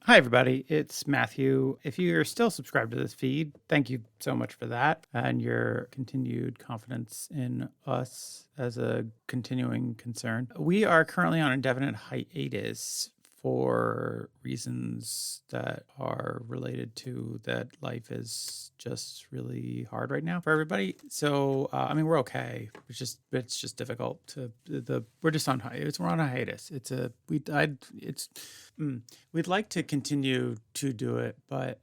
Hi, everybody. It's Matthew. If you're still subscribed to this feed, thank you so much for that and your continued confidence in us as a continuing concern. We are currently on indefinite hiatus for reasons that are related to that life is just really hard right now for everybody. So, we're okay. It's just difficult we're just on hiatus. We're on a hiatus. We'd like to continue to do it, but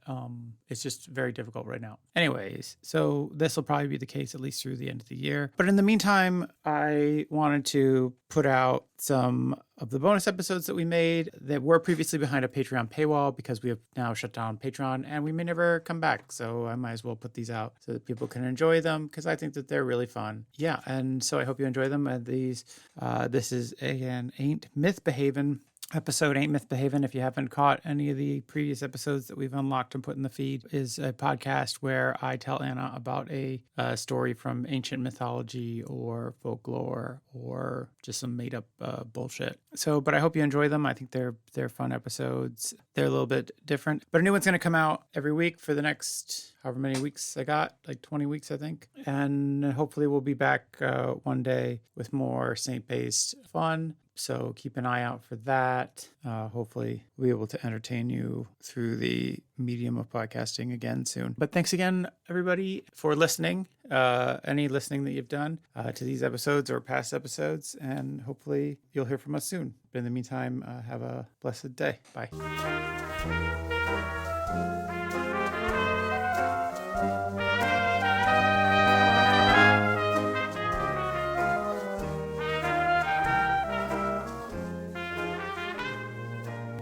it's just very difficult right now. Anyways, so this will probably be the case at least through the end of the year. But in the meantime, I wanted to put out some of the bonus episodes that we made that were previously behind a Patreon paywall because we have now shut down Patreon and we may never come back. So I might as well put these out so that people can enjoy them because I think that they're really fun. Yeah, and so I hope you enjoy them. And this is again Ain't Mythbehavin. Episode Ain't Mythbehavin. If you haven't caught any of the previous episodes that we've unlocked and put in the feed, is a podcast where I tell Anna about a story from ancient mythology or folklore or just some made up bullshit. But I hope you enjoy them. I think they're fun episodes. They're a little bit different, but a new one's going to come out every week for the next however many weeks I got, like 20 weeks, I think. And hopefully we'll be back one day with more saint-based fun. So keep an eye out for that. Hopefully we'll be able to entertain you through the medium of podcasting again soon. But thanks again, everybody, for listening. Any listening that you've done to these episodes or past episodes. And hopefully you'll hear from us soon. But in the meantime, have a blessed day. Bye.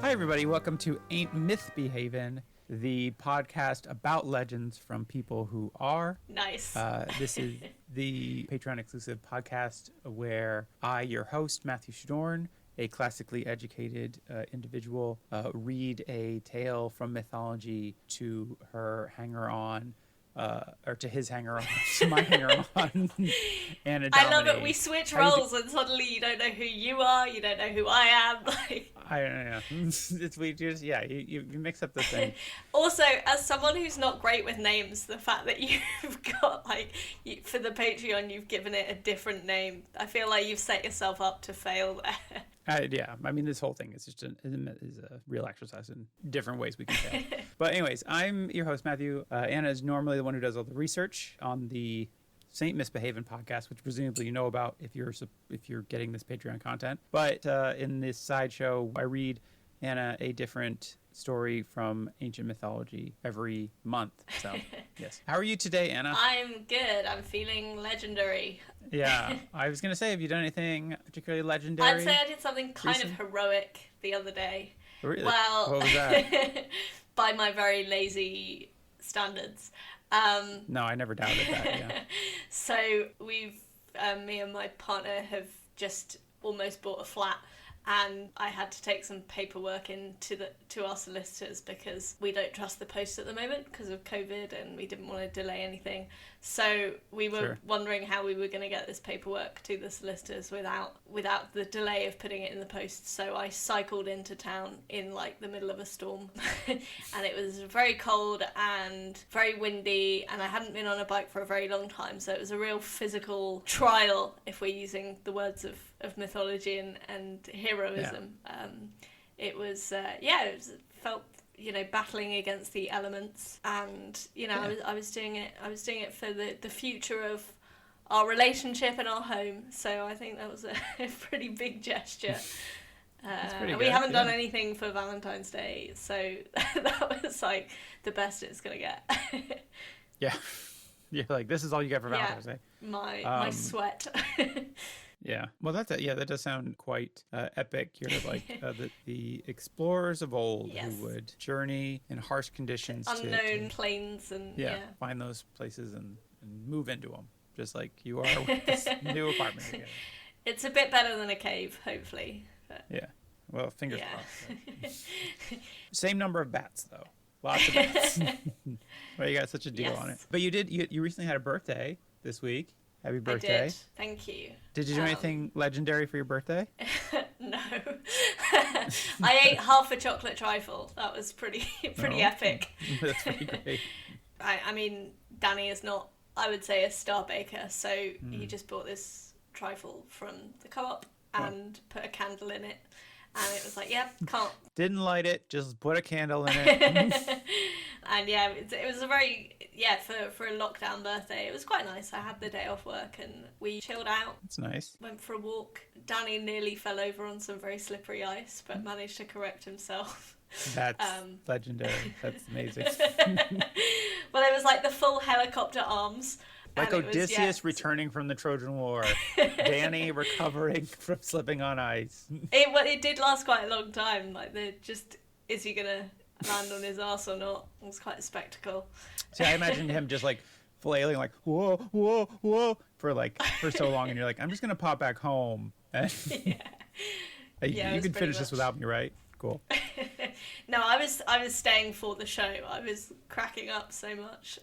Hi, everybody. Welcome to Ain't Mythbehavin, the podcast about legends from people who are. Nice. This is the Patreon-exclusive podcast where I, your host, Matthew Shadorn, a classically educated individual, read a tale from mythology to her hanger-on. Or to his hanger-on, to my hanger-on, and I love it. We switch roles, and suddenly you don't know who you are, you don't know who I am. I don't know. You mix up the thing. Also, as someone who's not great with names, the fact that you've got for the Patreon, you've given it a different name. I feel like you've set yourself up to fail there. This whole thing is just a real exercise in different ways we can fail. But anyways, I'm your host, Matthew. Anna is normally the one who does all the research on the Saint Mythbehavin podcast, which presumably you know about if you're getting this Patreon content. But in this sideshow, I read Anna a different story from ancient mythology every month. So, yes. How are you today, Anna? I'm good. I'm feeling legendary. Yeah. I was going to say, have you done anything particularly legendary? I'd say I did something kind of heroic the other day. Really? Well, what was that? By my very lazy standards. No, I never doubted that, yeah. So me and my partner have just almost bought a flat. And I had to take some paperwork to our solicitors because we don't trust the post at the moment because of COVID and we didn't want to delay anything. So we were wondering how we were going to get this paperwork to the solicitors without the delay of putting it in the post. So I cycled into town in the middle of a storm and it was very cold and very windy and I hadn't been on a bike for a very long time. So it was a real physical trial, if we're using the words of mythology and heroism. Yeah. It felt battling against the elements and I was doing it for the future of our relationship and our home, so I think that was a pretty big gesture. We haven't done anything for Valentine's Day, so that was the best it's gonna get. Yeah, this is all you get for Valentine's Day. My sweat. Yeah, well, that does sound quite epic. You're the explorers of old who would journey in harsh conditions unknown plains and find those places and move into them, just like you are with this new apartment together. It's a bit better than a cave, hopefully. But... Yeah, well, fingers crossed. Same number of bats, though. Lots of bats. Well, you got such a deal on it. But you recently had a birthday this week. Happy birthday. I did. Thank you. Did you do anything legendary for your birthday? No. I ate half a chocolate trifle. That was pretty epic. That's pretty great. I mean, Danny is not, I would say, a star baker, so he just bought this trifle from the co-op and put a candle in it. And it was like, yeah, can't. Didn't light it, just put a candle in it. And yeah, it was a very, for a lockdown birthday, it was quite nice. I had the day off work and we chilled out. It's nice. Went for a walk. Danny nearly fell over on some very slippery ice, but managed to correct himself. That's legendary. That's amazing. Well, it was like the full helicopter arms. Like Odysseus returning from the Trojan War. Danny recovering from slipping on ice. It did last quite a long time. Like, is he going to land on his ass or not? It was quite a spectacle. See, I imagined him just like flailing like, whoa, whoa, whoa, for so long. And you're like, I'm just going to pop back home. And you can finish this without me, right? Cool. No, I was staying for the show. I was cracking up so much.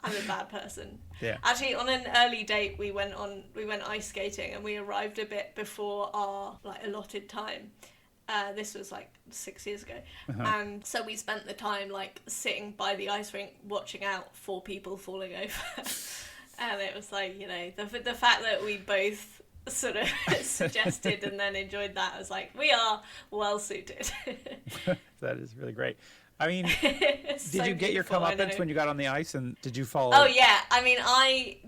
I'm a bad person. Yeah. Actually, on an early date, we went ice skating, and we arrived a bit before our allotted time. This was 6 years ago, and so we spent the time sitting by the ice rink, watching out for people falling over. And it was the fact that we both sort of suggested and then enjoyed that. I was like, we are well suited. That is really great. I mean, So did you get your comeuppance when you got on the ice, and did you follow? Oh yeah, I mean,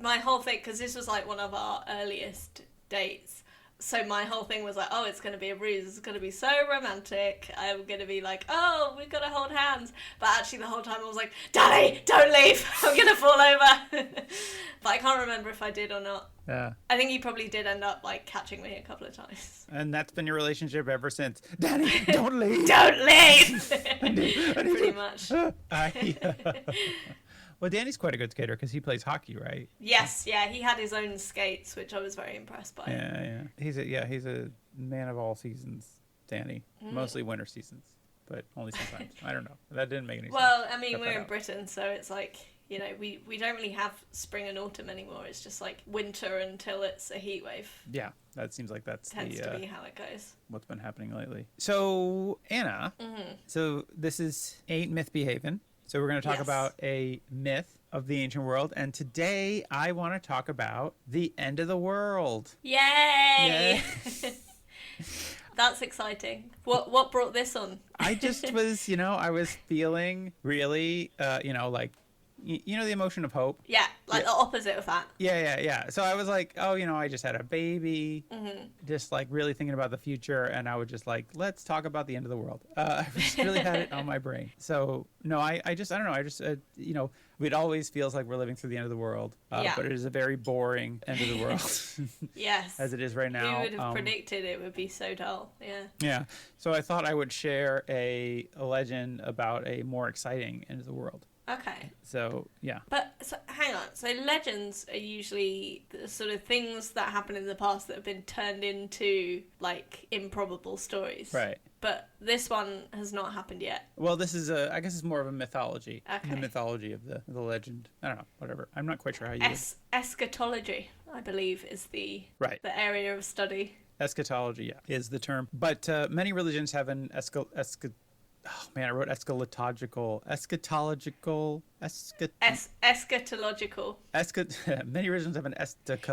my whole thing, because this was one of our earliest dates, so my whole thing was oh, it's going to be a ruse, it's going to be so romantic, I'm going to be oh, we've got to hold hands, but actually the whole time I was like, Daddy, don't leave, I'm going to fall over. But I can't remember if I did or not. Yeah. I think you probably did end up catching me a couple of times. And that's been your relationship ever since. Daddy, don't leave. Don't leave. Pretty much. Well, Danny's quite a good skater because he plays hockey, right? Yes, yeah, he had his own skates, which I was very impressed by. Yeah. He's a man of all seasons, Danny. Mostly winter seasons, but only sometimes. I don't know. That didn't make any sense. Well, I mean, we're in Britain, so it's we don't really have spring and autumn anymore. It's just winter until it's a heat wave. Yeah, that seems like that's tends to be how it goes. What's been happening lately. So, Anna, so this is Ain't Mythbehavin. So we're going to talk about a myth of the ancient world. And today I want to talk about the end of the world. Yay! That's exciting. What brought this on? I just was, I was feeling really, the emotion of hope. Yeah, the opposite of that. Yeah. So I was like, oh, I just had a baby, just really thinking about the future. And I was just like, let's talk about the end of the world. I just really had it on my brain. So no, I don't know. It always feels like we're living through the end of the world. But it is a very boring end of the world. Yes. As it is right now. Who would have predicted it would be so dull? Yeah. Yeah. So I thought I would share a legend about a more exciting end of the world. Okay. So, yeah. But hang on. So legends are usually the sort of things that happen in the past that have been turned into improbable stories. Right. But this one has not happened yet. Well, this is I guess it's more of a mythology. Okay. The mythology of the legend. I don't know, whatever. I'm not quite sure how you Eschatology, I believe, is the area of study. Eschatology, yeah, is the term. But many religions have an eschatological. I wrote eschatological. Many religions have an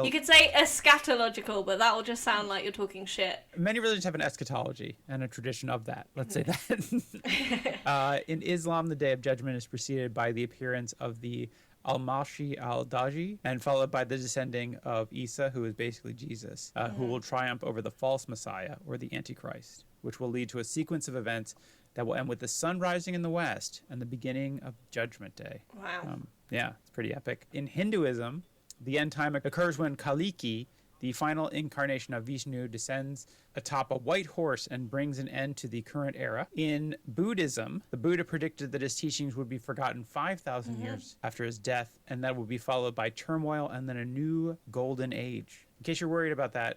You could say eschatological, but that will just sound like you're talking shit. Many religions have an eschatology and a tradition of that. Let's say that. In Islam, the Day of Judgment is preceded by the appearance of the Al-Mashi al-Daji, and followed by the descending of Isa, who is basically Jesus, who will triumph over the false Messiah, or the Antichrist, which will lead to a sequence of events that will end with the sun rising in the west and the beginning of Judgment Day. Wow. Yeah, it's pretty epic. In Hinduism, the end time occurs when Kaliki, the final incarnation of Vishnu, descends atop a white horse and brings an end to the current era. In Buddhism, the Buddha predicted that his teachings would be forgotten 5,000 years after his death, and that would be followed by turmoil and then a new golden age. In case you're worried about that,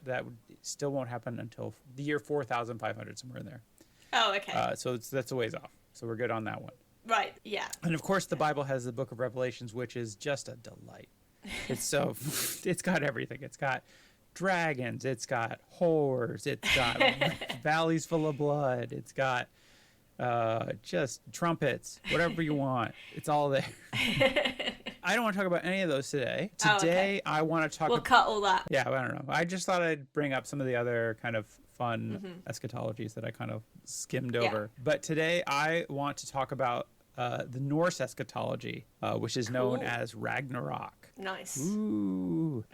still won't happen until the year 4,500, somewhere in there. Oh, okay. So that's a ways off. So we're good on that one. Right, yeah. And of course, the Bible has the book of Revelations, which is just a delight. It's it's got everything. It's got dragons, it's got whores, it's got valleys full of blood, it's got just trumpets, whatever you want. It's all there. I don't want to talk about any of those today. Today, I want to talk. We'll cut all that. Yeah, I don't know. I just thought I'd bring up some of the other kind of fun eschatologies that I kind of skimmed over. But today, I want to talk about the Norse eschatology, which is known as Ragnarok. Nice. Ooh.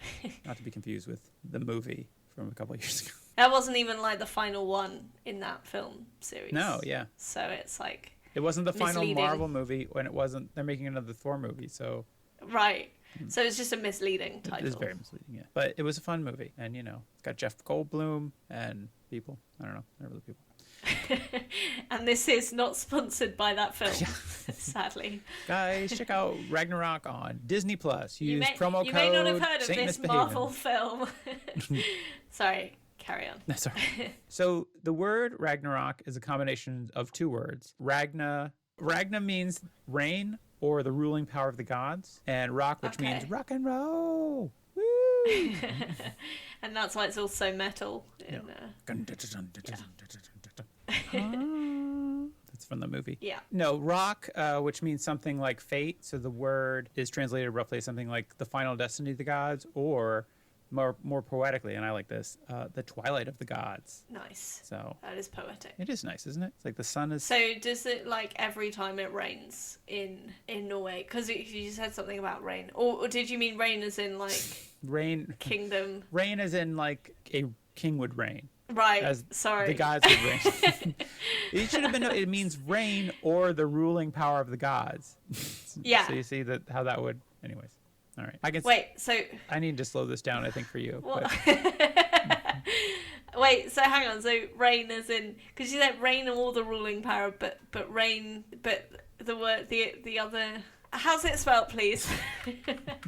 Not to be confused with the movie from a couple of years ago. That wasn't even like the final one in that film series. No, yeah. So it's like it wasn't the final misleading. Marvel movie when it wasn't. They're making another Thor movie, so. Right. So it's just a misleading title. It is very misleading, yeah. But it was a fun movie, and it's got Jeff Goldblum and people. I don't know, they're really people. And this is not sponsored by that film, sadly. Guys, check out Ragnarok on Disney Plus. Use promo code. You may not have heard of Saint this Mythbehavin. Marvel film. Sorry, carry on. That's all right. So the word Ragnarok is a combination of two words. Ragna means rain or the ruling power of the gods, and rock, which means rock and roll. Woo! And that's why it's all so metal. That's from the movie. Yeah. No, rock, which means something like fate. So the word is translated roughly as something like the final destiny of the gods, or more poetically, and I like this, the twilight of the gods. Nice. So that is poetic. It is nice, isn't it? It's like the sun is. So does it like every time it rains in Norway? Because you said something about rain, or did you mean rain as in like rain kingdom? Rain as in like a king would reign. Right. Sorry. The gods would reign. It should have been. It means rain or the ruling power of the gods. Yeah. So you see how that would. Anyways. All right. I guess. Wait. So. I need to slow this down, I think, for you. But... Wait. So hang on. So rain as in, because you said rain and all the ruling power, but rain, but the word the other. How's it spelled, please?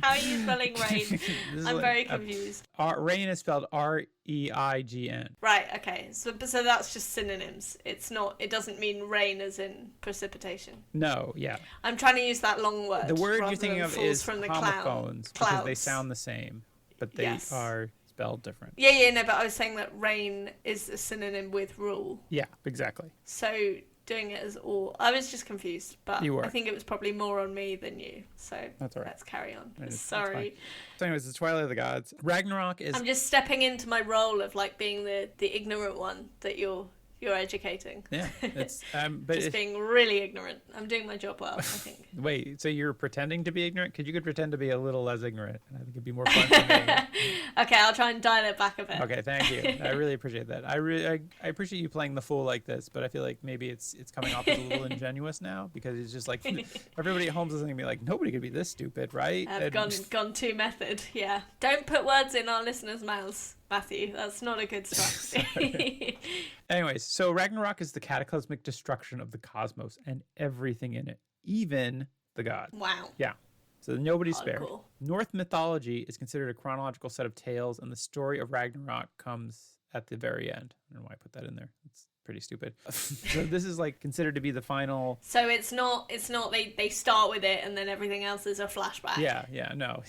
How are you spelling rain? I'm very confused. Rain is spelled R-E-I-G-N. Right. Okay. So that's just synonyms. It's not. It doesn't mean rain as in precipitation. No. Yeah. I'm trying to use that long word. The word you're thinking of is from the homophones because they sound the same, but they are spelled different. Yeah. No, but I was saying that rain is a synonym with rule. Yeah. Exactly. So. Doing it as all. I was just confused, but I think it was probably more on me than you. So that's all right. Let's carry on. Sorry. So anyways, it's Twilight of the Gods. Ragnarok is... I'm just stepping into my role of like being the ignorant one that you're educating. Yeah. It's but just being really ignorant. I'm doing my job well, I think. Wait, so you're pretending to be ignorant? Because you could pretend to be a little less ignorant, and I think it'd be more fun for me. Okay, I'll try and dial it back a bit. Okay, thank you. I really appreciate that. I appreciate you playing the fool like this, but I feel like maybe it's coming off as a little ingenuous now, because it's just like everybody at home is going to be like, nobody could be this stupid, right? I've gone too method. Yeah. Don't put words in our listeners' mouths, Matthew. That's not a good strategy. Anyways, so Ragnarok is the cataclysmic destruction of the cosmos and everything in it, even the gods. Wow. Yeah. So nobody's spared. Cool. Norse mythology is considered a chronological set of tales, and the story of Ragnarok comes at the very end. I don't know why I put that in there. It's pretty stupid. So this is like considered to be the final. So it's not they start with it and then everything else is a flashback. Yeah, no.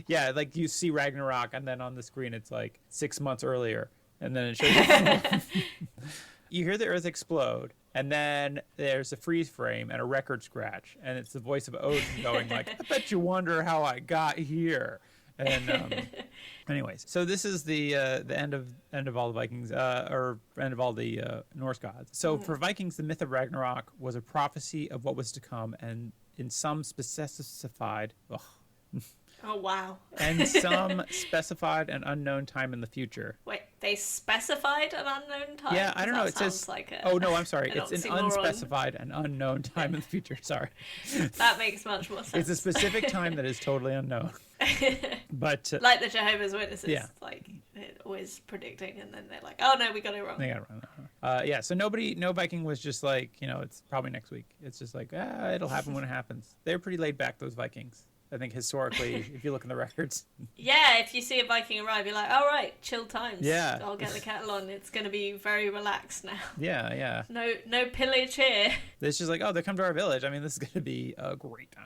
Yeah, like you see Ragnarok and then on the screen it's like 6 months earlier, and then it shows you. You hear the earth explode, and then there's a freeze frame and a record scratch, and it's the voice of Odin going like, "I bet you wonder how I got here." And anyways, so this is the end of all the Vikings, or end of all the Norse gods. So for Vikings, the myth of Ragnarok was a prophecy of what was to come, and in some specified. Oh wow! And some specified an unknown time in the future. Wait, they specified an unknown time? Yeah, I don't know. It says. Like oh no, I'm sorry. It's an unspecified and unknown time in the future. Sorry. That makes much more sense. It's a specific time that is totally unknown. But like the Jehovah's Witnesses, yeah. like they're always predicting, and then they're like, "Oh no, we got it wrong." They got it wrong. Yeah. So no Viking was just like, it's probably next week. It's just like, it'll happen when it happens. They're pretty laid back, those Vikings. I think historically, if you look in the records. Yeah, if you see a Viking arrive, you're like, all right, chill times. Yeah. I'll get the kettle on. It's going to be very relaxed now. Yeah. No pillage here. It's just like, they come to our village. I mean, this is going to be a great time.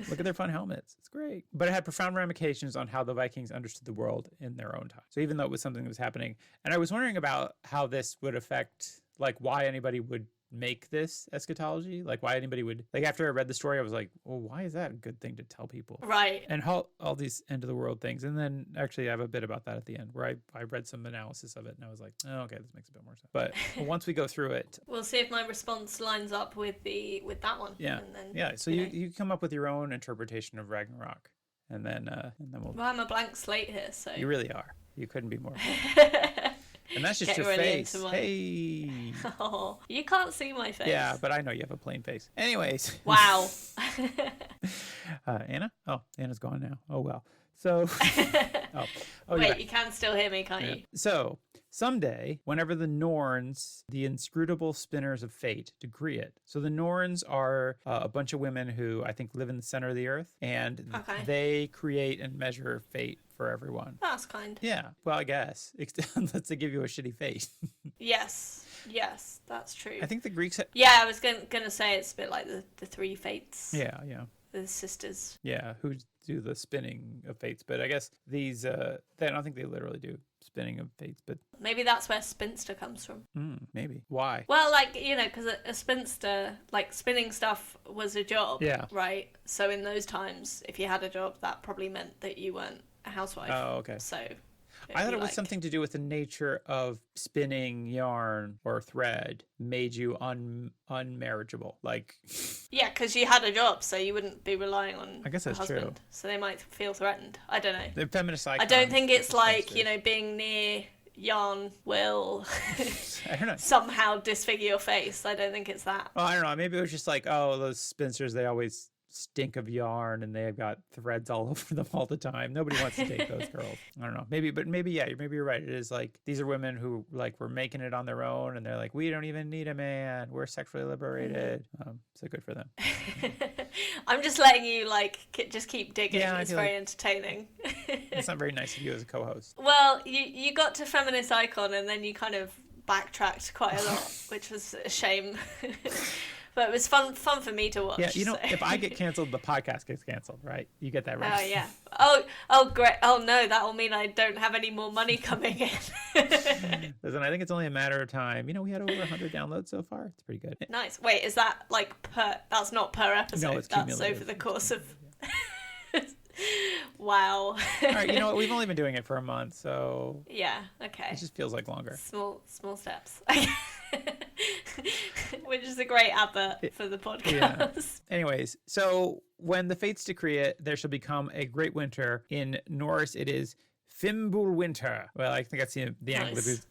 Look at their fun helmets. It's great. But it had profound ramifications on how the Vikings understood the world in their own time. So even though it was something that was happening, and I was wondering about how this would affect, like, why anybody would make this eschatology, like why anybody would, like, after I read the story I was like, well, why is that a good thing to tell people, Right? and how all these end of the world things. And then actually I have a bit about that at the end where I read some analysis of it and I was like, oh, okay, this makes a bit more sense. But once we go through it, We'll see if my response lines up with that one. yeah, And then, yeah, so you come up with your own interpretation of Ragnarok, and then we'll, well, I'm a blank slate here, so you really are, you couldn't be more. And that's just Get your really face. into my- Hey. Oh, you can't see my face. Yeah, but I know you have a plain face. Anyways. Wow. Anna? Oh, Anna's gone now. Oh, well. So, you're Wait, back. you can still hear me, can't Yeah. you? So, someday, whenever the Norns, the inscrutable spinners of fate, decree it. So the Norns are a bunch of women who I think live in the center of the earth, and Okay. they create and measure fate for everyone. That's kind. Yeah, well, I guess. Unless they give you a shitty fate. Yes, that's true. I think the Greeks... Yeah, I was gonna say it's a bit like the three fates. Yeah. The sisters. Yeah, who do the spinning of fates. But I guess these, I don't think they literally do spinning of fates, but Maybe that's where spinster comes from. maybe. Why? Well, like, because a spinster, like, spinning stuff was a job. Yeah. Right? So in those times, if you had a job, that probably meant that you weren't a housewife. Oh, okay. So... I thought it was something to do with the nature of spinning yarn or thread made you unmarriageable. Like, Yeah, because you had a job, so you wouldn't be relying on I guess a that's husband. true. So they might feel threatened. I don't know. the feminist I icons. don't think it's like, spinsters. being near yarn will I don't know. somehow disfigure your face. I don't think it's that. Well, I don't know. Maybe it was just like, oh, those spinsters, they always stink of yarn and they've got threads all over them all the time. Nobody wants to date those girls. I don't know. Maybe you're right. It is like, these are women who like were making it on their own and they're like, we don't even need a man. We're sexually liberated. So good for them. I'm just letting you, just keep digging. Yeah, I It's feel very like- entertaining. It's not very nice of you as a co-host. Well, you got to feminist icon and then you kind of backtracked quite a lot, which was a shame. But it was fun for me to watch. Yeah, so. if I get canceled, the podcast gets canceled, right? You get that right. Oh, yeah. Oh, great. Oh, no, that will mean I don't have any more money coming in. Listen, I think it's only a matter of time. We had over 100 downloads so far. It's pretty good. Nice. Wait, is that that's not per episode? No, it's that's cumulative. over the course of... Wow. All right, you know what? We've only been doing it for a month, so Yeah, okay. it just feels like longer. Small steps. Which is a great advert for the podcast. Yeah. Anyways, so when the fates decree it, there shall become a great winter. In Norse, it is Fimbulwinter. Well, I think that's the Nice.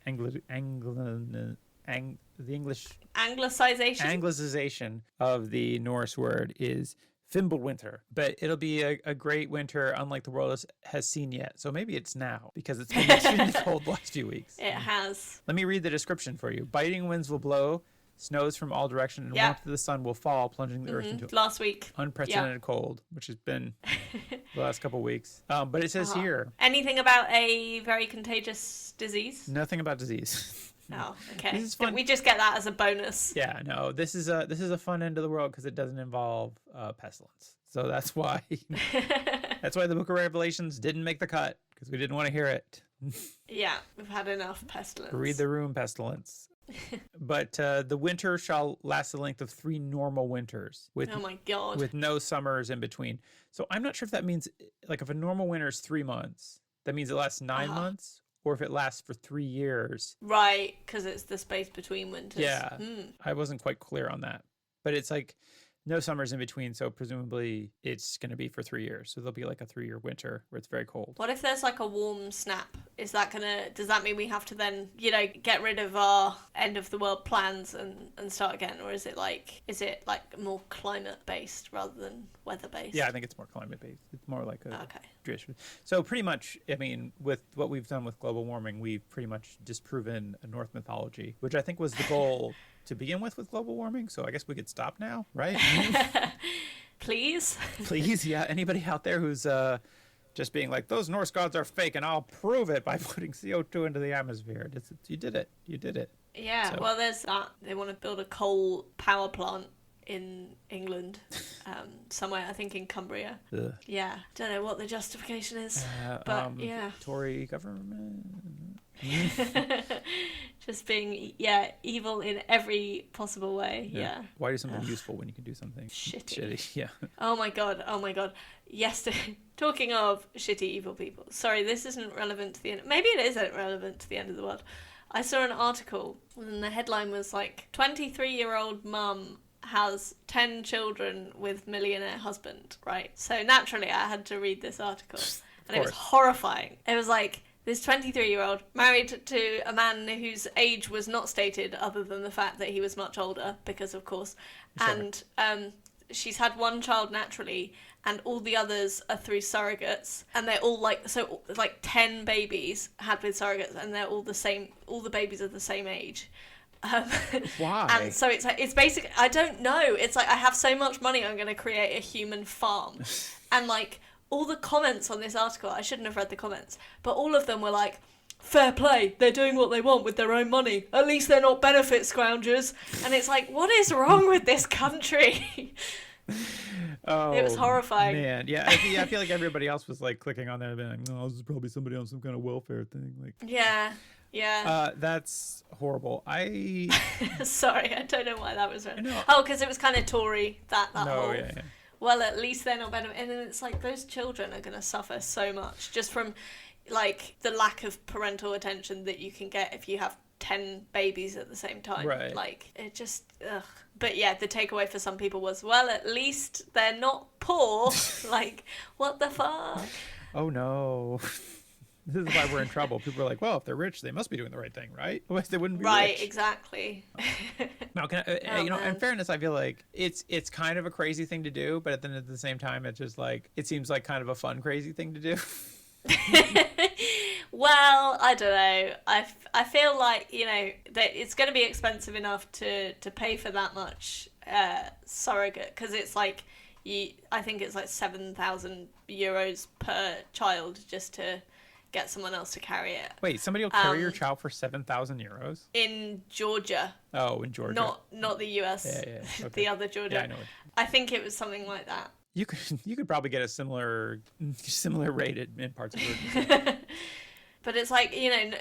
the English Anglicization? anglicization of the Norse word is Fimbulwinter. But it'll be a great winter, unlike the world has seen yet. So maybe it's now, because it's been extremely cold the last few weeks. It has. Let me read the description for you. Biting winds will blow, snows from all direction, and Yeah. warmth of the sun will fall, plunging the earth into Last week. unprecedented cold, which has been the last couple of weeks. But it says here, Anything about a very contagious disease? nothing about disease. Oh, okay. This is fun. We just get that as a bonus. Yeah, no, this is a fun end of the world because it doesn't involve pestilence. So that's why the Book of Revelations didn't make the cut, because we didn't want to hear it. Yeah, we've had enough pestilence. Read the room, pestilence. But the winter shall last the length of 3 normal winters with Oh my god. with no summers in between. So I'm not sure if that means, like, if a normal winter is 3 months, that means it lasts 9 months, or if it lasts for 3 years. Right, because it's the space between winters. Yeah, I wasn't quite clear on that, but it's like no summers in between, so presumably it's going to be for 3 years. So there'll be like a 3-year winter where it's very cold. What if there's like a warm snap? Does that mean we have to then, get rid of our end of the world plans and start again? Or is it like more climate based rather than weather based? Yeah, I think it's more climate based. It's more like a Okay. tradition. So pretty much, I mean, with what we've done with global warming, we've pretty much disproven a Norse mythology, which I think was the goal to begin with global warming. So I guess we could stop now, right? Please? Please, yeah. Anybody out there who's just being like, those Norse gods are fake, and I'll prove it by putting CO2 into the atmosphere. You did it. You did it. Yeah, So- well, there's that. They want to build a coal power plant in England, somewhere, I think in Cumbria. Ugh. Yeah, don't know what the justification is, but yeah. Tory government. Just being, evil in every possible way, yeah. Why do something useful when you can do something shitty? Yeah. Oh my god. Yesterday, talking of shitty evil people. Sorry, this isn't relevant to the end. Maybe it isn't relevant to the end of the world. I saw an article and the headline was like, 23-year-old mum has 10 children with millionaire husband, right? So naturally I had to read this article and it was horrifying. It was like, this 23-year-old married to a man whose age was not stated other than the fact that he was much older, because of course. Sure. And she's had one child naturally, and all the others are through surrogates. And they're all like 10 babies had with surrogates, and they're all the same. All the babies are the same age. Why? And so it's basically, I don't know. It's like, I have so much money, I'm going to create a human farm. And like, all the comments on this article, I shouldn't have read the comments, but all of them were like, fair play, they're doing what they want with their own money. At least they're not benefit scroungers. And it's like, what is wrong with this country? Oh, it was horrifying. Man, yeah, I feel like everybody else was like clicking on there and being like, no, this is probably somebody on some kind of welfare thing. Like, yeah. That's horrible. Sorry, I don't know why that was wrong. Oh, because it was kind of Tory, that whole... Yeah. Well, at least they're not better. And then it's like, those children are going to suffer so much just from, like, the lack of parental attention that you can get if you have 10 babies at the same time. Right. Like, it just, ugh. But yeah, the takeaway for some people was, well, at least they're not poor. Like, what the fuck? Oh, no. This is why we're in trouble. People are like, well, if they're rich, they must be doing the right thing, right? Otherwise, they wouldn't be right, rich. Exactly. No, in fairness, I feel like it's kind of a crazy thing to do, but then at the same time, it's just like, it seems like kind of a fun, crazy thing to do. Well, I don't know. I feel like, that it's going to be expensive enough to pay for that much surrogate, because it's like, I think it's like €7,000 per child just to get someone else to carry it. Wait, somebody will carry your child for €7,000? In Georgia. Oh, in Georgia. Not the US. Yeah. Okay. The other Georgia. Yeah, I know. I think it was something like that. You could probably get a similar rate in parts of Georgia. But it's like,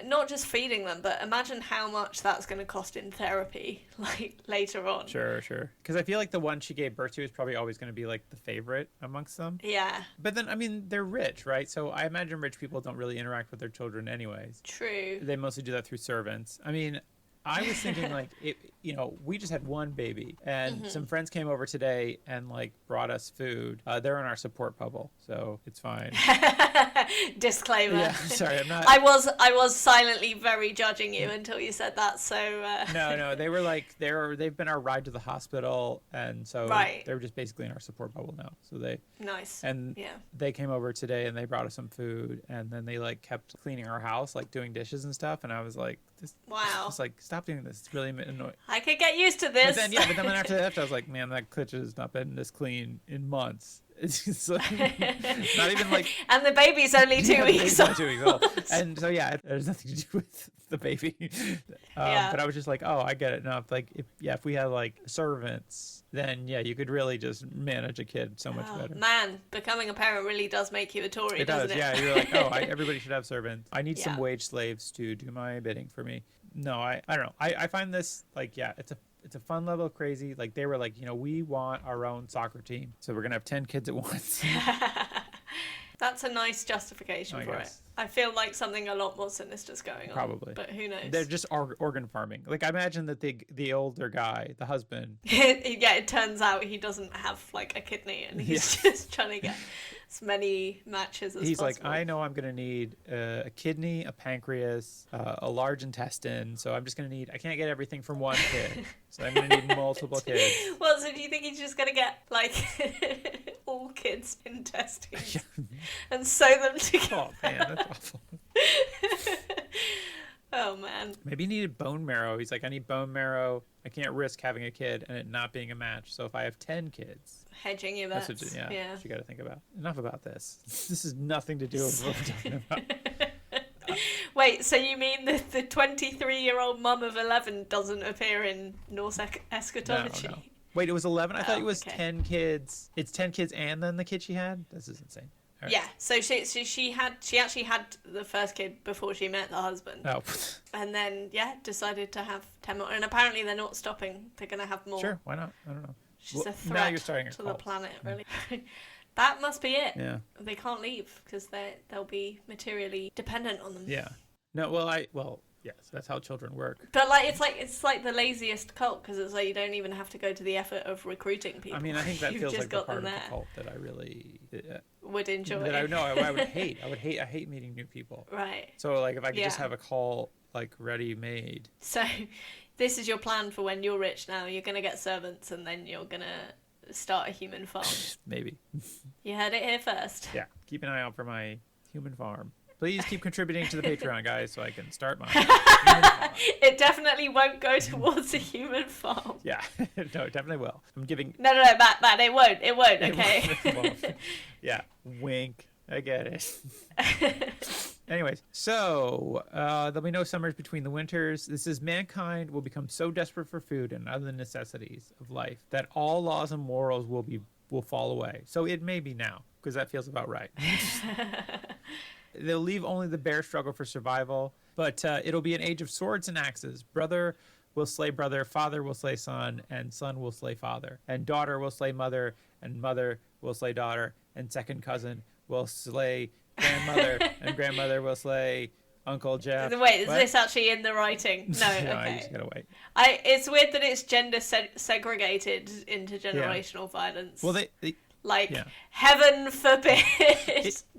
not just feeding them, but imagine how much that's going to cost in therapy, like, later on. Sure. Because I feel like the one she gave birth to is probably always going to be, like, the favorite amongst them. Yeah. But then, I mean, they're rich, right? So I imagine rich people don't really interact with their children anyways. True. They mostly do that through servants. I mean, I was thinking, like, we just had one baby, and some friends came over today and, like, brought us food. They're in our support bubble, so it's fine. Disclaimer. Yeah, sorry, I'm not. I was silently very judging you until you said that. So. No, they were like they've been our ride to the hospital, and so they're just basically in our support bubble now. So they. Nice. And they came over today and they brought us some food, and then they like kept cleaning our house, like doing dishes and stuff, and I was like, wow. I was like, stop doing this. It's really annoying. I could get used to this. But then after that, I was like, man, that kitchen has not been this clean in months. It's like, not even like. And the baby's only 2 weeks old. 2 weeks old. And so there's nothing to do with the baby. But I was just like, oh, I get it now. If we had like servants, then you could really just manage a kid so much better. Man, becoming a parent really does make you a Tory, doesn't it? Yeah, you're like, everybody should have servants. I need some wage slaves to do my bidding for me. No, I don't know. I find this like, it's a fun level of crazy. Like they were like, we want our own soccer team, so we're gonna have 10 kids at once. That's a nice justification for it. I feel like something a lot more sinister's going on. Probably. But who knows? They're just organ farming. Like I imagine that the older guy, the husband. It turns out he doesn't have like a kidney, and he's just trying to get as many matches as possible. He's like, I know I'm going to need a kidney, a pancreas, a large intestine. So I'm just going to need, I can't get everything from one kid. So I'm going to need multiple kids. Well, so do you think he's just going to get like all kids' intestines and sew them together? Oh, man, that's awful. Oh, man. Maybe he needed bone marrow. He's like, I need bone marrow. I can't risk having a kid and it not being a match. So if I have 10 kids. Hedging your bets. That's what you got to think about. Enough about this. This has nothing to do with what we're talking about. Wait, so you mean that the 23-year-old mum of 11 doesn't appear in Norse eschatology? Wait, it was 11? I thought it was okay. 10 kids. It's 10 kids and then the kid she had? This is insane. All right. Yeah, so she actually had the first kid before she met the husband. Oh. And then, decided to have 10 more. And apparently they're not stopping. They're going to have more. Sure, why not? I don't know. She's a now threat you're starting a to the cult. planet, really. That must be it. Yeah. They can't leave because they'll be materially dependent on them. Yeah. No, well, yes, that's how children work. But it's like the laziest cult because it's like you don't even have to go to the effort of recruiting people. I mean, I think that You've feels just like the got part of them the there. cult that I really Would enjoy. that I would hate. I hate meeting new people. Right. So like if I could just Yeah. have a cult like ready made. So, this is your plan for when you're rich. Now you're gonna get servants, and then you're gonna start a human farm. Maybe. You heard it here first. Yeah. Keep an eye out for my human farm. Please keep contributing to the Patreon, guys, so I can start my human farm. It definitely won't go towards a human farm. Yeah. No, it definitely will. I'm giving. No, Matt, it won't. It won't. Okay. It won't. Yeah. Wink. I get it. Anyways, so there'll be no summers between the winters. This is mankind will become so desperate for food and other necessities of life that all laws and morals will fall away. So it may be now, because that feels about right. They'll leave only the bare struggle for survival, but it'll be an age of swords and axes. Brother will slay brother, father will slay son, and son will slay father, and daughter will slay mother, and mother will slay daughter, and second cousin will slay grandmother, and grandmother will slay Uncle Jeff. Wait, is What? this actually in the writing? No, No, I okay. just gotta wait. It's weird that it's gender segregated intergenerational violence. Well, they like, yeah. heaven forbid,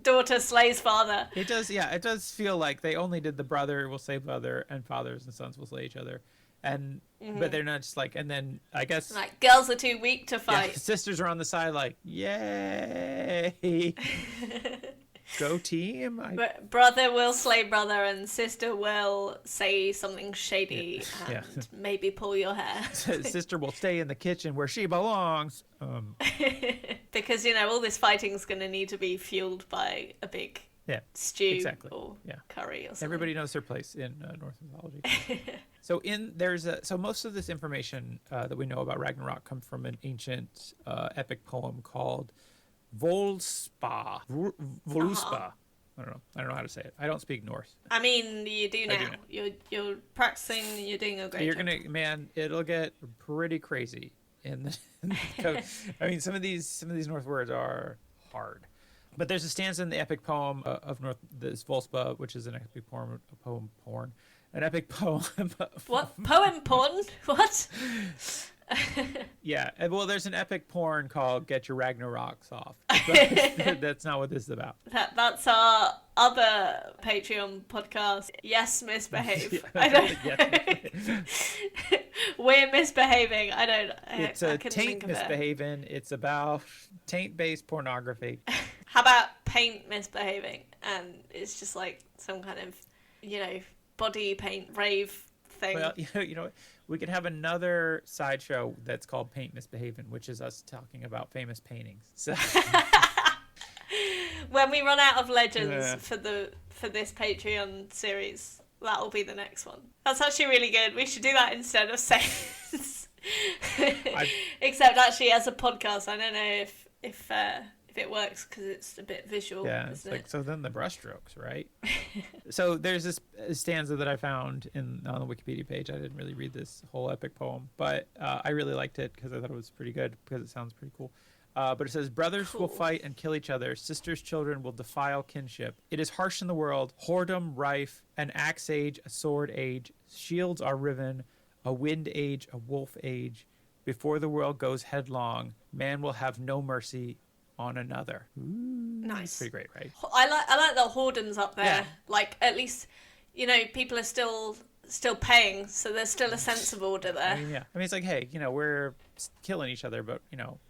daughter slays father. it does, yeah, it does feel like they only did the brother will slay brother, and fathers and sons will slay each other, and but they're not just like, and then I guess Like, girls are too weak to yeah, fight. sisters are on the side like, yay, go team. But brother will slay brother, and sister will say something shady Yeah. and maybe pull your hair. Sister will stay in the kitchen where she belongs. Because, all this fighting's going to need to be fueled by a big Yeah, stew exactly. or Yeah. curry or something. Everybody knows their place in Norse mythology. So so most of this information that we know about Ragnarok comes from an ancient epic poem called Volspa. Voluspa. I don't know how to say it. I don't speak Norse. I mean, you do now. do now. You're practicing. You're doing a great You're job. man, it'll get pretty crazy in the code. I mean, some of these Norse words are hard. But there's a stanza in the epic poem of North, this Volspa, which is an epic poem, an epic poem. What? Poem porn? What? Yeah, well, there's an epic porn called "Get Your Ragnaroks Off." But that's not what this is about. That's our other Patreon podcast. Yes, misbehave. I don't know. We're misbehaving. I don't. It's I a couldn't taint think of it. misbehaving. It's about taint-based pornography. How about paint misbehaving? And it's just like some kind of, body paint rave thing. Well, you know, we could have another sideshow that's called Paint Misbehavin', which is us talking about famous paintings. So When we run out of legends Yeah. for this Patreon series, that'll be the next one. That's actually really good. We should do that instead of sayings. Except actually as a podcast, I don't know if it works because it's a bit visual. yeah, it's isn't like it? so then the brushstrokes, right? So there's this stanza that I found on the Wikipedia page. I didn't really read this whole epic poem, but I really liked it because I thought it was pretty good because it sounds pretty cool. But it says, brothers will Cool. fight and kill each other. Sisters' children will defile kinship. It is harsh in the world, whoredom rife, an axe age, a sword age. Shields are riven, a wind age, a wolf age. Before the world goes headlong, man will have no mercy on another. Nice. Pretty great, right? I like the whoredoms up there. Yeah. Like, at least, people are still paying, so there's still a sense of order there. I mean, it's like, hey, we're killing each other, but,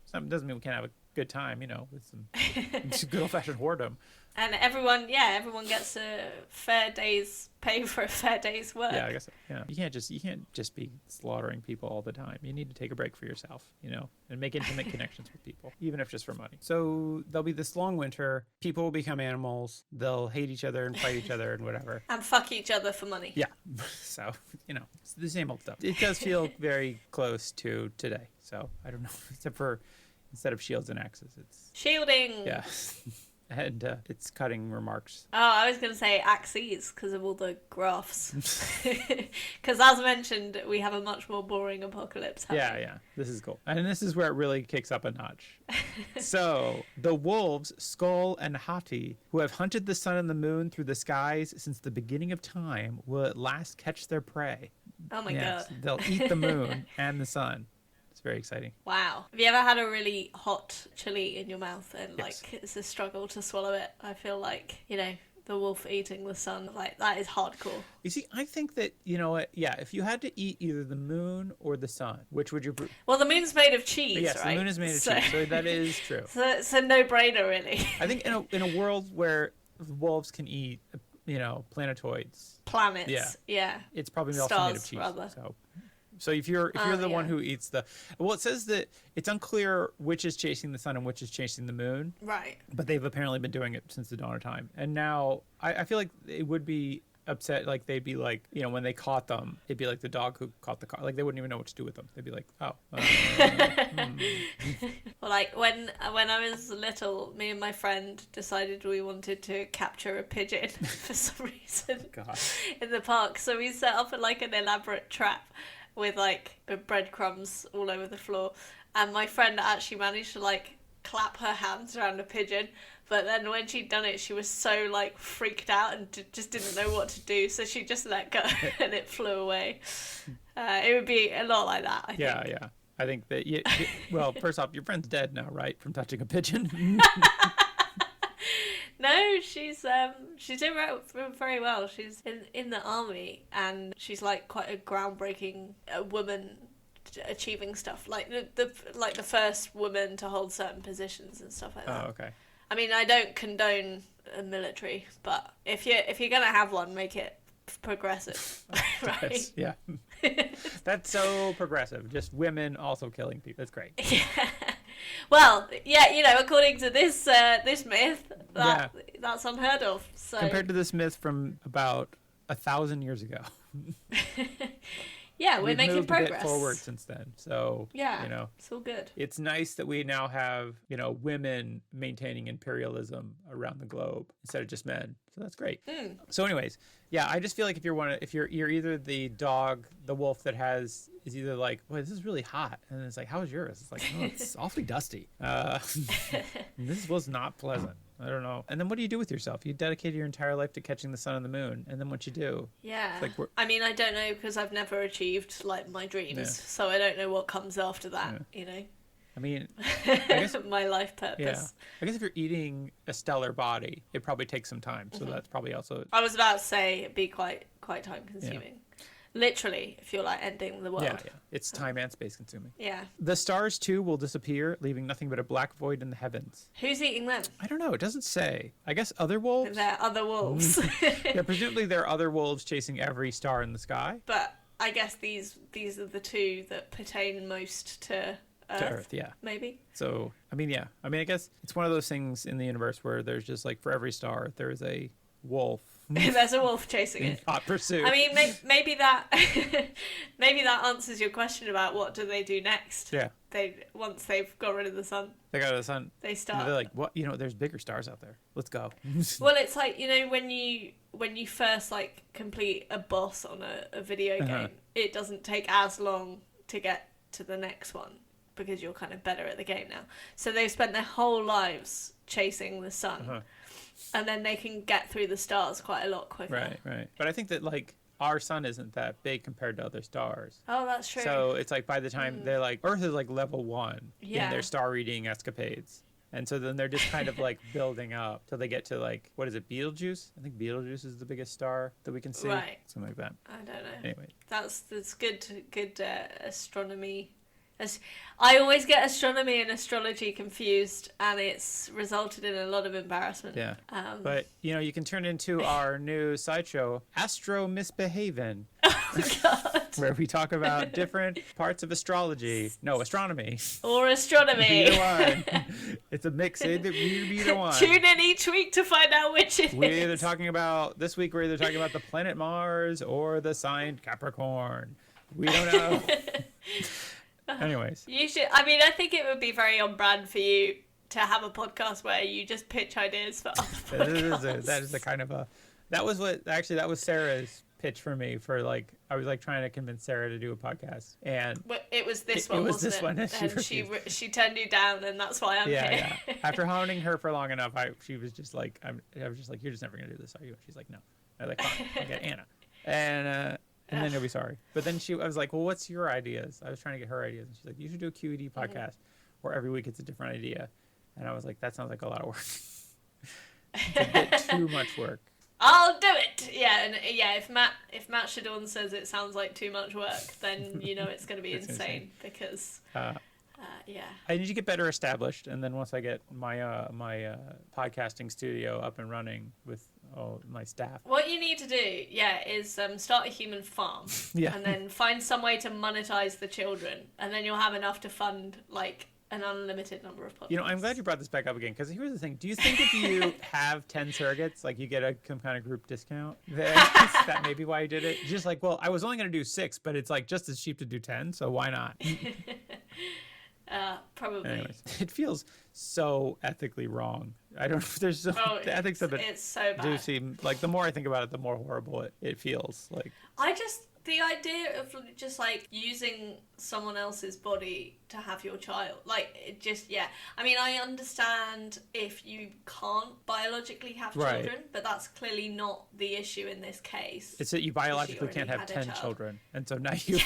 something doesn't mean we can't have good time, with some good old-fashioned whoredom. And everyone gets a fair day's pay for a fair day's work. Yeah, I guess. Yeah, you can't just be slaughtering people all the time. You need to take a break for yourself, and make intimate connections with people, even if just for money. So there'll be this long winter. People will become animals. They'll hate each other and fight each other and whatever. And fuck each other for money. Yeah. So it's the same old stuff. It does feel very close to today. So I don't know, except for instead of shields and axes, it's shielding. Yeah. And it's cutting remarks. Oh, I was going to say axes because of all the graphs. Because as mentioned, we have a much more boring apocalypse happening. Yeah. This is cool. And this is where it really kicks up a notch. So, the wolves, Skull and Hati, who have hunted the sun and the moon through the skies since the beginning of time, will at last catch their prey. Oh my God. They'll eat the moon and the sun. Very exciting. Wow. Have you ever had a really hot chili in your mouth and Yes. it's a struggle to swallow it? I feel like, the wolf eating the sun, that is hardcore. You see, I think that, if you had to eat either the moon or the sun, which would you... Well, the moon's made of cheese, yes, right? The moon is made of cheese, so that is true. So it's a no-brainer, really. I think in a world where wolves can eat, planetoids. Planets, yeah. It's probably also Stars, made of cheese. rather. So if you're the one who eats it says that it's unclear which is chasing the sun and which is chasing the moon. Right. But they've apparently been doing it since the dawn of time. And now I feel like it would be upset, like they'd be like, when they caught them, it'd be like the dog who caught the car. Like they wouldn't even know what to do with them. They'd be like, oh. Well, like when I was little, me and my friend decided we wanted to capture a pigeon for some reason in the park. So we set up an elaborate trap with breadcrumbs all over the floor, and my friend actually managed to clap her hands around a pigeon, but then when she'd done it she was so freaked out and just didn't know what to do, so she just let go and it flew away. It would be a lot like that, I think. Yeah. I think that well, first off, your friend's dead now, right, from touching a pigeon? No, she's doing very well. She's in the army, and she's quite a groundbreaking woman achieving stuff, the first woman to hold certain positions and stuff like that. Oh, okay. I mean, I don't condone a military, but if you're gonna have one, make it progressive, right? Yeah. That's so progressive. Just women also killing people. That's great. Yeah. Well, yeah, according to this myth, that's unheard of. So compared to this myth from about 1,000 years ago. Yeah, we're We've making moved progress a bit forward since then. So, it's all good. It's nice that we now have, women maintaining imperialism around the globe instead of just men. So that's great. So anyways, I just feel like if you're either the dog, the wolf that is either like, boy, this is really hot. And it's like, how is yours? It's like, oh, it's awfully dusty. This was not pleasant. I don't know. And then what do you do with yourself? You dedicated your entire life to catching the sun and the moon. And then what you do? Yeah. I mean, I don't know because I've never achieved my dreams. So I don't know what comes after that, I mean, I guess my life purpose. Yeah. I guess if you're eating a stellar body, it probably takes some time. So that's probably also... I was about to say it'd be quite time consuming. Literally, if you're ending the world. Yeah. It's time and space consuming. Yeah. The stars too will disappear, leaving nothing but a black void in the heavens. Who's eating them? I don't know. It doesn't say. I guess other wolves? They're other wolves. Yeah, presumably there are other wolves chasing every star in the sky. But I guess these are the two that pertain most to Earth. To Earth, yeah. Maybe. So, I mean, I guess it's one of those things in the universe where there's just for every star, there is a wolf. There's a wolf chasing it. Hot pursuit. I mean, maybe that answers your question about what do they do next. Yeah. Once they've got rid of the sun. They got rid of the sun. They start. They're like, what? There's bigger stars out there. Let's go. Well, it's when you first complete a boss on a video game, it doesn't take as long to get to the next one because you're kind of better at the game now. So they've spent their whole lives chasing the sun. And then they can get through the stars quite a lot quicker. Right. But I think that our sun isn't that big compared to other stars. Oh, that's true. So it's by the time they're Earth is level 1 in their star reading escapades. And so then they're just kind of building up till they get to what is it, Betelgeuse? I think Betelgeuse is the biggest star that we can see. Right. Something like that. I don't know. Anyway. That's good astronomy I always get astronomy and astrology confused, and it's resulted in a lot of embarrassment. Yeah. But, you can turn into our new sideshow, Astro Mythbehavin. Oh, God. Where we talk about different parts of astrology. No, astronomy. Or astronomy. Either one. It's a mix. Either one. Tune in each week to find out which it We're is. either talking about, this week we're either talking about the planet Mars or the sign Capricorn. We don't know. Anyways. You should. I mean, I think it would be very on brand for you to have a podcast where you just pitch ideas for other podcasts. That is the kind of a. That was Sarah's pitch for me for I was trying to convince Sarah to do a podcast, and it was this one. It was wasn't this it? one, and she turned you down, and that's why I'm here. Yeah. After hounding her for long enough, she was just like, I was just like, you're just never gonna do this, are you? She's like, no. I was like, fine, I get Anna, and then you'll be sorry. But then I was like, well, what's your ideas? I was trying to get her ideas, and she's like, you should do a QED podcast where every week it's a different idea, and I was like, that sounds like a lot of work. It's a bit too much work. I'll do it. Yeah, and if Matt Shadorn says it sounds like too much work, then it's going to be insane because I need to get better established, and then once I get my podcasting studio up and running with all my staff, what you need to do is start a human farm, and then find some way to monetize the children, and then you'll have enough to fund an unlimited number of podcasts. I'm glad you brought this back up again, because here's the thing. Do you think if you have 10 surrogates, you get some kind of group discount? That may be why you did it? Just well, I was only going to do 6, but it's just as cheap to do 10, so why not? Probably. Anyways, it feels so ethically wrong. I don't know if there's the ethics of it. It's so bad. Do seem the more I think about it, the more horrible it feels. The idea of just using someone else's body to have your child, I mean, I understand if you can't biologically have children, but that's clearly not the issue in this case. It's that you biologically can't have 10 children, and so now you.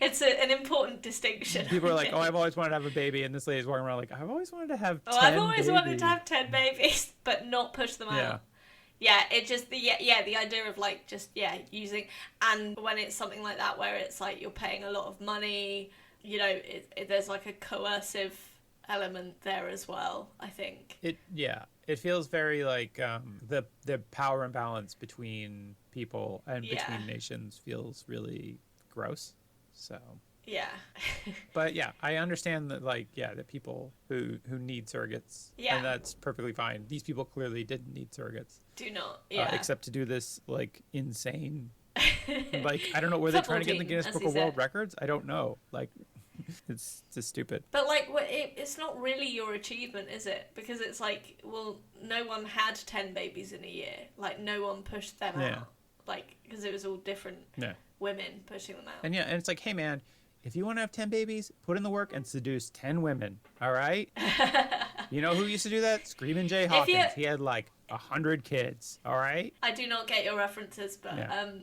It's an important distinction. People are like, "Oh, I've always wanted to have a baby," and this lady's walking around like, "I've always wanted to have 10 I've always babies. wanted to have 10 babies, but not push them out." Yeah, it just the idea of using, and when it's something like that where it's you're paying a lot of money, there's a coercive element there as well. I think it feels very the power imbalance between people and between nations feels really gross. So. Yeah. But I understand that that people who need surrogates, and that's perfectly fine. These people clearly didn't need surrogates. Do not, except to do this insane, I don't know, were they trying to get in the Guinness Book of World Records? I don't know. It's just stupid. But it's not really your achievement, is it? Because it's no one had 10 babies in a year. No one pushed them out. Because it was all different women pushing them out. And and it's hey man, if you want to have 10 babies, put in the work and seduce 10 women, all right? You know who used to do that? Screamin' Jay Hawkins. He had 100 kids, all right? I do not get your references, but I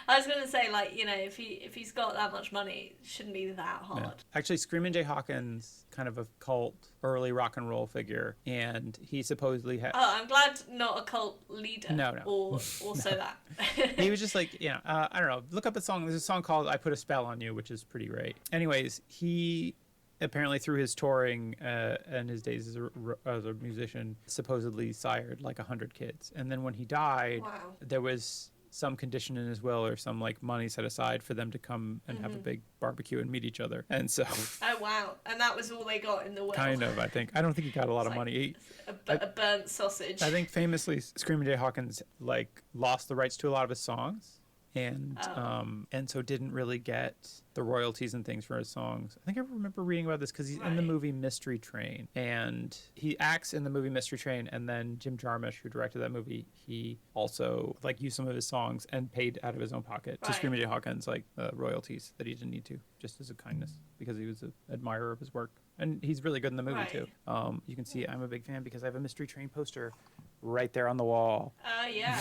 was going to say, if he's got that much money, it shouldn't be that hard. Yeah. Actually, Screamin' Jay Hawkins, kind of a cult, early rock and roll figure, and he supposedly had... Oh, I'm glad not a cult leader. No. Or also that. He was just I don't know, look up a song. There's a song called I Put a Spell on You, which is pretty great. Anyways, he... apparently through his touring and his days as a musician, supposedly sired 100 kids. And then when he died, there was some condition in his will or some money set aside for them to come and have a big barbecue and meet each other. And so... Oh, wow. And that was all they got in the will. Kind of, I think. I don't think he got a lot of money. A burnt sausage. I think famously, Screamin' Jay Hawkins, lost the rights to a lot of his songs. And so didn't really get the royalties and things for his songs. I think I remember reading about this because he's in the movie Mystery Train, and he acts in the movie Mystery Train, and then Jim Jarmusch, who directed that movie, he also used some of his songs and paid out of his own pocket to Screamin' Jay Hawkins royalties that he didn't need to, just as a kindness, because he was an admirer of his work. And he's really good in the movie too. You can see I'm a big fan because I have a Mystery Train poster right there on the wall. Yeah.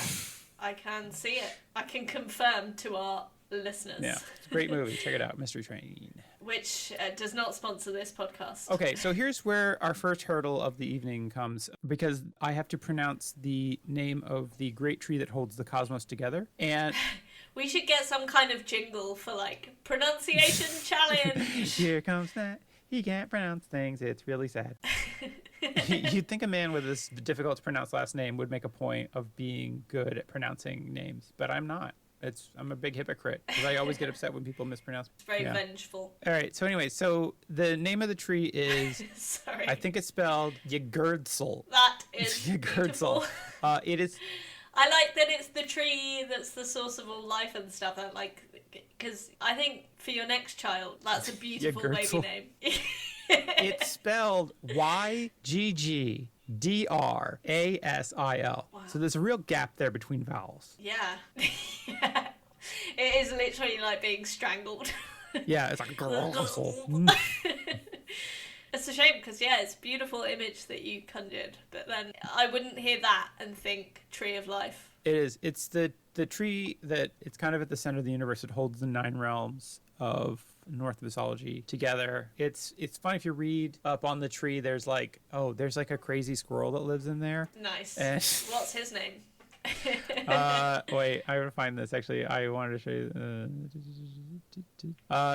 I can see it. I can confirm to our listeners. Yeah, it's a great movie. Check it out, Mystery Train. Which does not sponsor this podcast. Okay, so here's where our first hurdle of the evening comes, because I have to pronounce the name of the great tree that holds the cosmos together. And We should get some kind of jingle for like pronunciation challenge. Here comes that. He can't pronounce things. It's really sad. You'd think a man with this difficult to pronounce last name would make a point of being good at pronouncing names, but I'm not. I'm a big hypocrite because I always get upset when people mispronounce. It's very vengeful. All right. So anyway, so the name of the tree is. Sorry. I think it's spelled Yggdrasil. That is Yggdrasil. It is. I like that it's the tree that's the source of all life and stuff. I like because I think for your next child, that's a beautiful baby name. It's spelled Yggdrasil. Wow. So there's a real gap there between vowels. Yeah. Yeah. It is literally like being strangled. Yeah, it's like It's a shame because it's a beautiful image that you conjured, but then I wouldn't hear that and think tree of life. It is. It's the tree that it's kind of at the center of the universe. It holds the 9 realms of Norse mythology together. It's fun if you read up on the tree. There's like a crazy squirrel that lives in there. Nice. And what's his name? Wait, I gotta find this. Actually, I wanted to show you.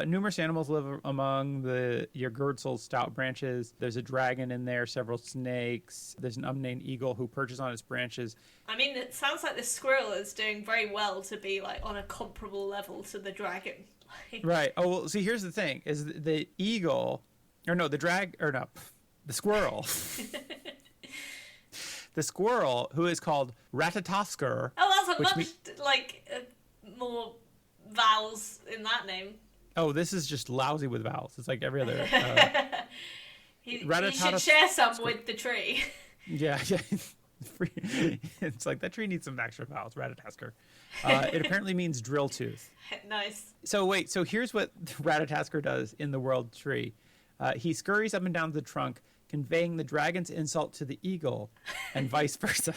Numerous animals live among the Yggdrasil's stout branches. There's a dragon in there, several snakes. There's an unnamed eagle who perches on its branches. I mean, it sounds like the squirrel is doing very well to be like on a comparable level to the dragon. Right. Oh, well, see, here's the thing: is the eagle, the squirrel. The squirrel, who is called Ratatoskr. Oh, that's more vowels in that name. Oh, this is just lousy with vowels. It's like every other. He should share some with the tree. Yeah. It's like that tree needs some extra vowels. Ratatoskr. It apparently means drill tooth. Nice. So here's what Ratatoskr does in the world tree. He scurries up and down the trunk, conveying the dragon's insult to the eagle, and vice versa.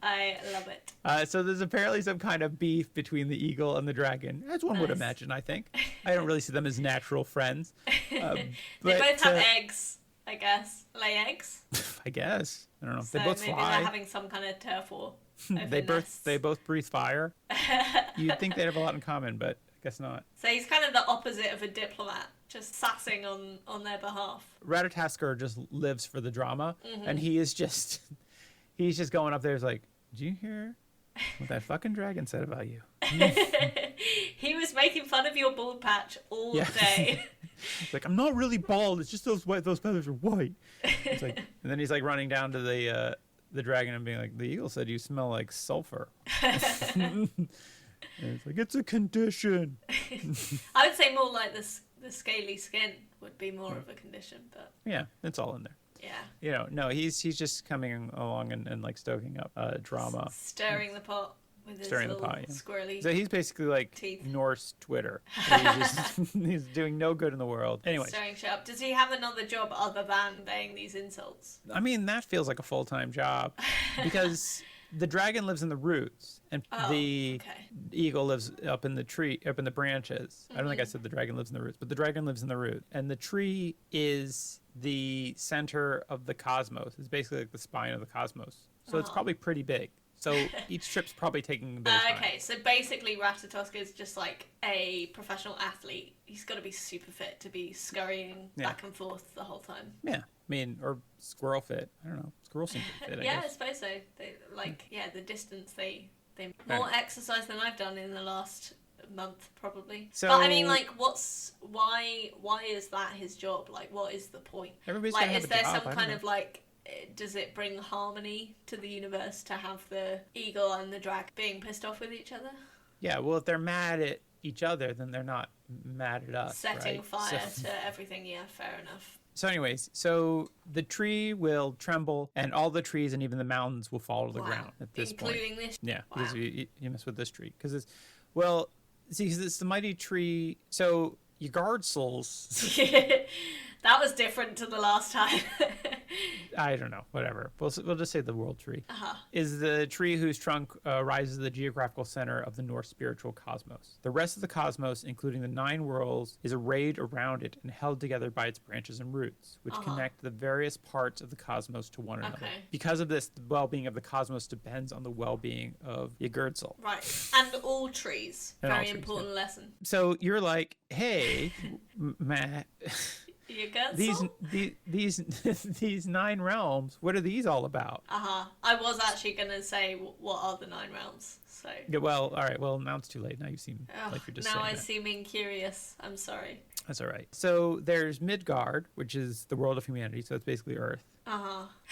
I love it. So there's apparently some kind of beef between the eagle and the dragon, as one would imagine, I think. I don't really see them as natural friends. They both have eggs, I guess. Lay eggs? I guess. I don't know. So they both maybe fly. they're having some kind of turf war. They both breathe fire. You'd think they'd have a lot in common, but I guess not. So he's kind of the opposite of a diplomat, just sassing on their behalf. Ratatoskr just lives for the drama, and he's just going up there. He's like, "Did you hear what that fucking dragon said about you?" He was making fun of your bald patch all day. It's like, I'm not really bald. It's just those feathers are white. It's like, and then he's like running down to the dragon and being like, the eagle said you smell like sulfur. And it's like, it's a condition. I would say more like the scaly skin would be more of a condition, but yeah, it's all in there. Yeah. No, he's just coming along and like stoking up drama, stirring the pot. With his stirring the little pot, yeah. Squirrely So he's basically like teeth. Norse Twitter. He's doing no good in the world. Anyway, stirring shit up. Does he have another job other than conveying these insults? I mean, that feels like a full-time job because the dragon lives in the roots and the eagle lives up in the tree, up in the branches. I don't think I said the dragon lives in the roots, but the dragon lives in the root. And the tree is the center of the cosmos. It's basically like the spine of the cosmos. So it's probably pretty big. So each trip's probably taking a bit of time. Okay, so basically Ratatoskr is just like a professional athlete. He's got to be super fit to be scurrying back and forth the whole time. Yeah. I mean, or squirrel fit. I don't know. Squirrel seem to fit, I guess. I suppose so. They, the distance, they more exercise than I've done in the last month, probably. So, but I mean, like, why is that his job? Like, what is the point? Everybody's like, gotta have is a there job, some kind of like, does it bring harmony to the universe to have the eagle and the dragon being pissed off with each other? Yeah, well, if they're mad at each other, then they're not mad at us. Setting right? fire to everything, yeah, fair enough. So anyways, so the tree will tremble and all the trees and even the mountains will fall to the ground at this point. Including this? Yeah, wow. because you mess with this tree. Because it's the mighty tree. So Yggdrasil's... That was different to the last time. I don't know, whatever. We'll just say the world tree. Uh-huh. Is the tree whose trunk rises to the geographical center of the Norse spiritual cosmos. The rest of the cosmos, including the 9 worlds, is arrayed around it and held together by its branches and roots, which connect the various parts of the cosmos to one another. Because of this, the well-being of the cosmos depends on the well-being of Yggdrasil. Right. And all trees. Very important lesson. So you're like, hey, Matt... These 9 realms, what are these all about? I was actually gonna say what are the 9 realms. So yeah, well, all right. Well, now it's too late. Now you seem like you're just. Now saying I that. seem curious. I'm sorry. That's all right. So there's Midgard, which is the world of humanity. So it's basically Earth.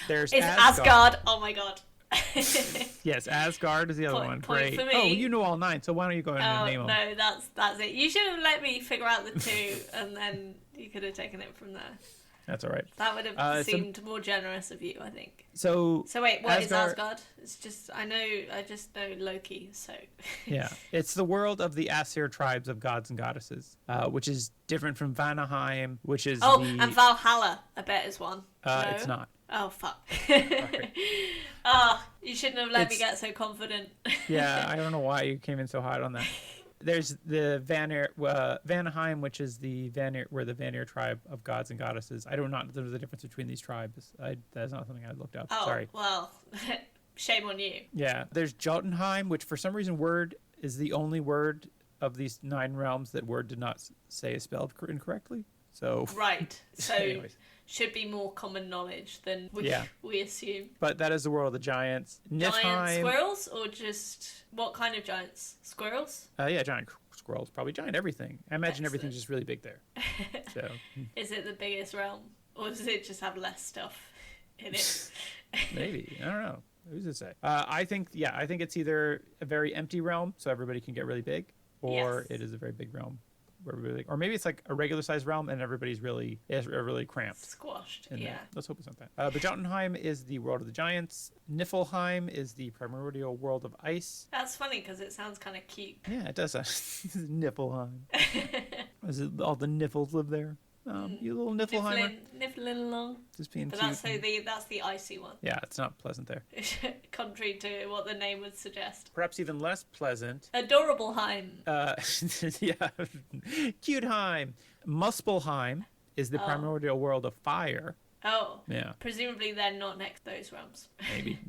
There's Asgard. Oh my god. Yes, Asgard is the other one. Great. For me. Oh, you know all 9. So why don't you go ahead and name them? No, that's it. You should have let me figure out the 2, and then you could have taken it from there. That's all right. That would have seemed more generous of you, I think. So wait, what is Asgard? It's just I just know Loki. So yeah, it's the world of the Aesir tribes of gods and goddesses, which is different from Vanaheim, which is and Valhalla. I bet is one. No? It's not. Oh fuck! You shouldn't have let me get so confident. Yeah, I don't know why you came in so hot on that. There's the Vanaheim, which is the where the Vanir tribe of gods and goddesses. I don't know the difference between these tribes. That's not something I looked up. Oh, sorry. Well, shame on you. Yeah, there's Jotunheim, which for some reason word is the only word of these 9 realms that word did not say is spelled incorrectly. So right. So anyways. Should be more common knowledge than we assume. But that is the world of the giants. Giant squirrels, or just what kind of giants? Squirrels? Yeah, giant squirrels. Probably giant everything. I imagine everything's just really big there. So. Is it the biggest realm, or does it just have less stuff in it? Maybe. I don't know. Who's to say? I think it's either a very empty realm, so everybody can get really big, or it is a very big realm. Or maybe it's like a regular sized realm and everybody's really cramped. Squashed, Let's hope it's not that. But Jotunheim is the world of the giants. Niflheim is the primordial world of ice. That's funny because it sounds kind of cute. Yeah, it does. Niflheim. Is it all the Niffles live there? You little Niflheimer. Niffling along. Just being but cute. That's the icy one. Yeah, it's not pleasant there. Contrary to what the name would suggest. Perhaps even less pleasant. Adorableheim. Yeah. Cuteheim. Muspelheim is the primordial world of fire. Oh. Yeah. Presumably they're not next to those realms. Maybe.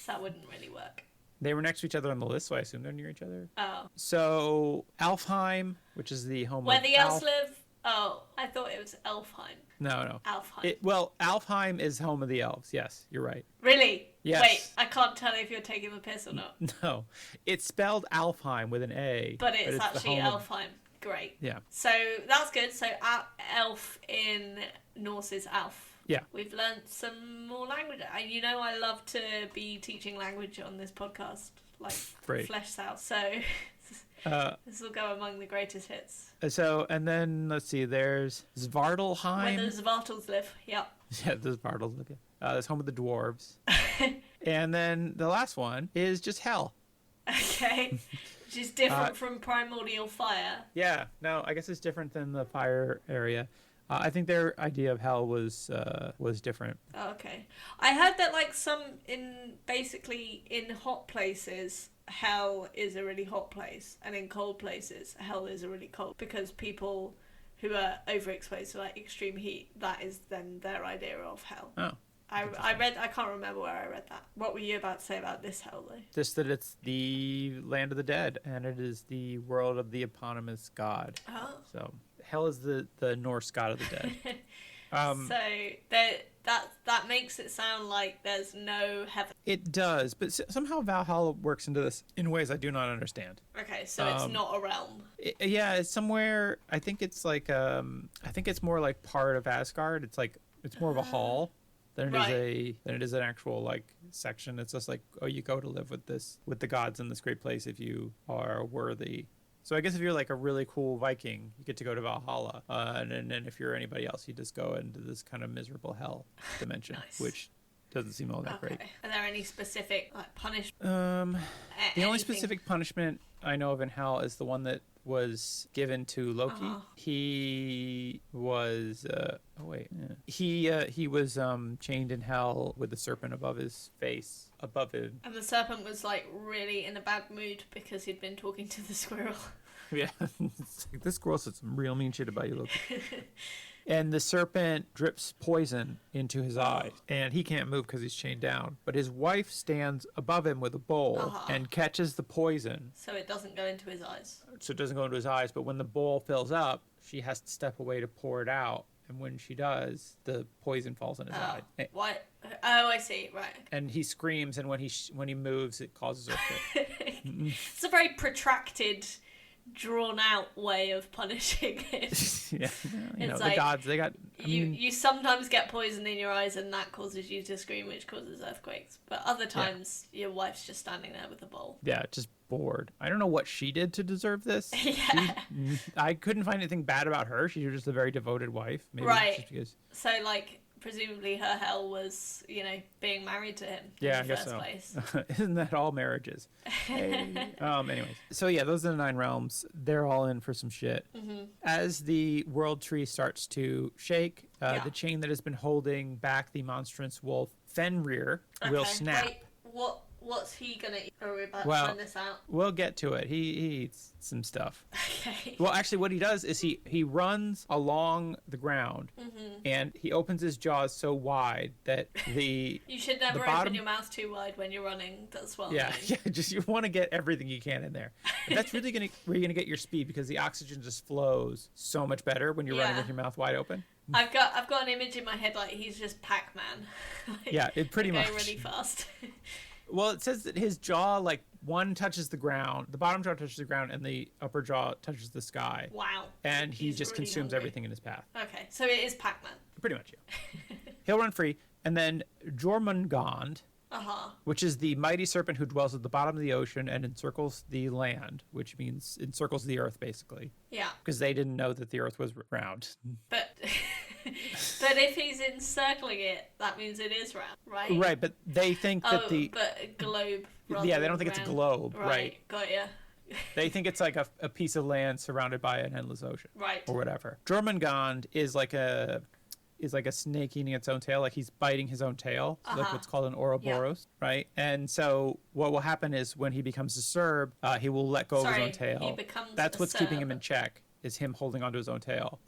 That wouldn't really work. They were next to each other on the list, so I assume they're near each other. Oh. So Alfheim, which is the home where of the elves live. Oh, I thought it was Elfheim. No. Alfheim. Alfheim is home of the elves. Yes, you're right. Really? Yes. Wait, I can't tell if you're taking the piss or not. No. It's spelled Alfheim with an A. But it's actually Elfheim. Great. Yeah. So that's good. So elf in Norse is Alf. Yeah. We've learned some more language. You know I love to be teaching language on this podcast. Like Flesh South. So... this will go among the greatest hits. So, and then, let's see, there's Svartalheim. Where the Svartals live, yeah. Yeah, the Svartals live, yeah. That's home of the dwarves. And then the last one is just Hell. Okay. Which is different from primordial fire. Yeah, no, I guess it's different than the fire area. I think their idea of hell was different. Oh, okay. I heard that, like, in hot places... hell is a really hot place, and in cold places hell is a really cold, because people who are overexposed to like extreme heat, that is then their idea of hell. I can't remember where I read that. What were you about to say about this hell though? Just that it's the land of the dead, and it is the world of the eponymous god. So hell is the Norse god of the dead. So that makes it sound like there's no heaven. It does, but somehow Valhalla works into this in ways I do not understand. Okay, so it's not a realm. It's somewhere. I think it's like I think it's more like part of Asgard. It's like it's more of a hall than it is an actual like section. It's just like, oh, you go to live with the gods in this great place if you are worthy. So I guess if you're like a really cool Viking, you get to go to Valhalla. And then if you're anybody else, you just go into this kind of miserable hell dimension, which doesn't seem all that great. Are there any specific like punishment? The only specific punishment I know of in hell is the one that was given to Loki. He was he was chained in hell with the serpent above his face, above him. And the serpent was like really in a bad mood because he'd been talking to the squirrel. Yeah, it's like, this squirrel said some real mean shit about you, Loki. And the serpent drips poison into his eye, and he can't move because he's chained down. But his wife stands above him with a bowl and catches the poison. So it doesn't go into his eyes. So it doesn't go into his eyes, but when the bowl fills up, she has to step away to pour it out. And when she does, the poison falls in his eye. Why? Oh, I see. Right. And he screams, and when he moves, it causes earthquake. It's a very protracted, drawn out way of punishing him. Yeah, you know, like, the gods, they got... You sometimes get poison in your eyes and that causes you to scream, which causes earthquakes. But other times, your wife's just standing there with a bowl. Yeah, just bored. I don't know what she did to deserve this. Yeah. I couldn't find anything bad about her. She was just a very devoted wife. Maybe right. Just because... So, like, presumably her hell was, you know, being married to him in the first place. Isn't that all marriages? Hey. Anyways. So, yeah, those are the 9 realms. They're all in for some shit. Mm-hmm. As the world tree starts to shake, the chain that has been holding back the monstrous wolf, Fenrir, will snap. Wait, what's he gonna eat? Are we about to find this out? We'll get to it. He eats some stuff. Okay. Well, actually, what he does is he runs along the ground, and he opens his jaws so wide that the you should never open your mouth too wide when you're running. That's well. Yeah. Just you want to get everything you can in there. But that's really where you're gonna get your speed, because the oxygen just flows so much better when you're running with your mouth wide open. I've got an image in my head like he's just Pac-Man. It pretty much going really fast. Well, it says that his jaw, like, one touches the ground, the bottom jaw touches the ground, and the upper jaw touches the sky. Wow. And he just really consumes everything in his path. Okay, so it is Pac-Man. Pretty much, yeah. He'll run free. And then Jormungand, which is the mighty serpent who dwells at the bottom of the ocean and encircles the land, which means encircles the earth, basically. Yeah. Because they didn't know that the earth was round. But if he's encircling it, that means it is round, right? Right, but they think that but a globe. Yeah, they don't think it's a globe, right? Got ya. They think it's like a piece of land surrounded by an endless ocean, right? Or whatever. Jormungand is like a snake eating its own tail, like he's biting his own tail, like what's called an Ouroboros, right? And so what will happen is when he becomes disturbed, he will let go of his own tail. He becomes That's what's keeping him in check, is him holding onto his own tail.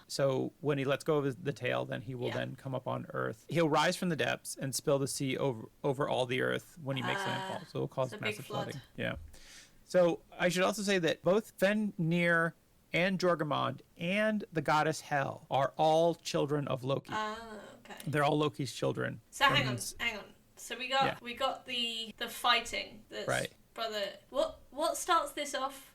So when he lets go of the tail, then he will then come up on Earth. He'll rise from the depths and spill the sea over all the Earth when he makes landfall. So it'll cause massive flooding. Yeah. So I should also say that both Fenrir and Jormungand and the goddess Hel are all children of Loki. Okay. They're all Loki's children. So hang on. So we got the fighting. That's right. Brother, what starts this off?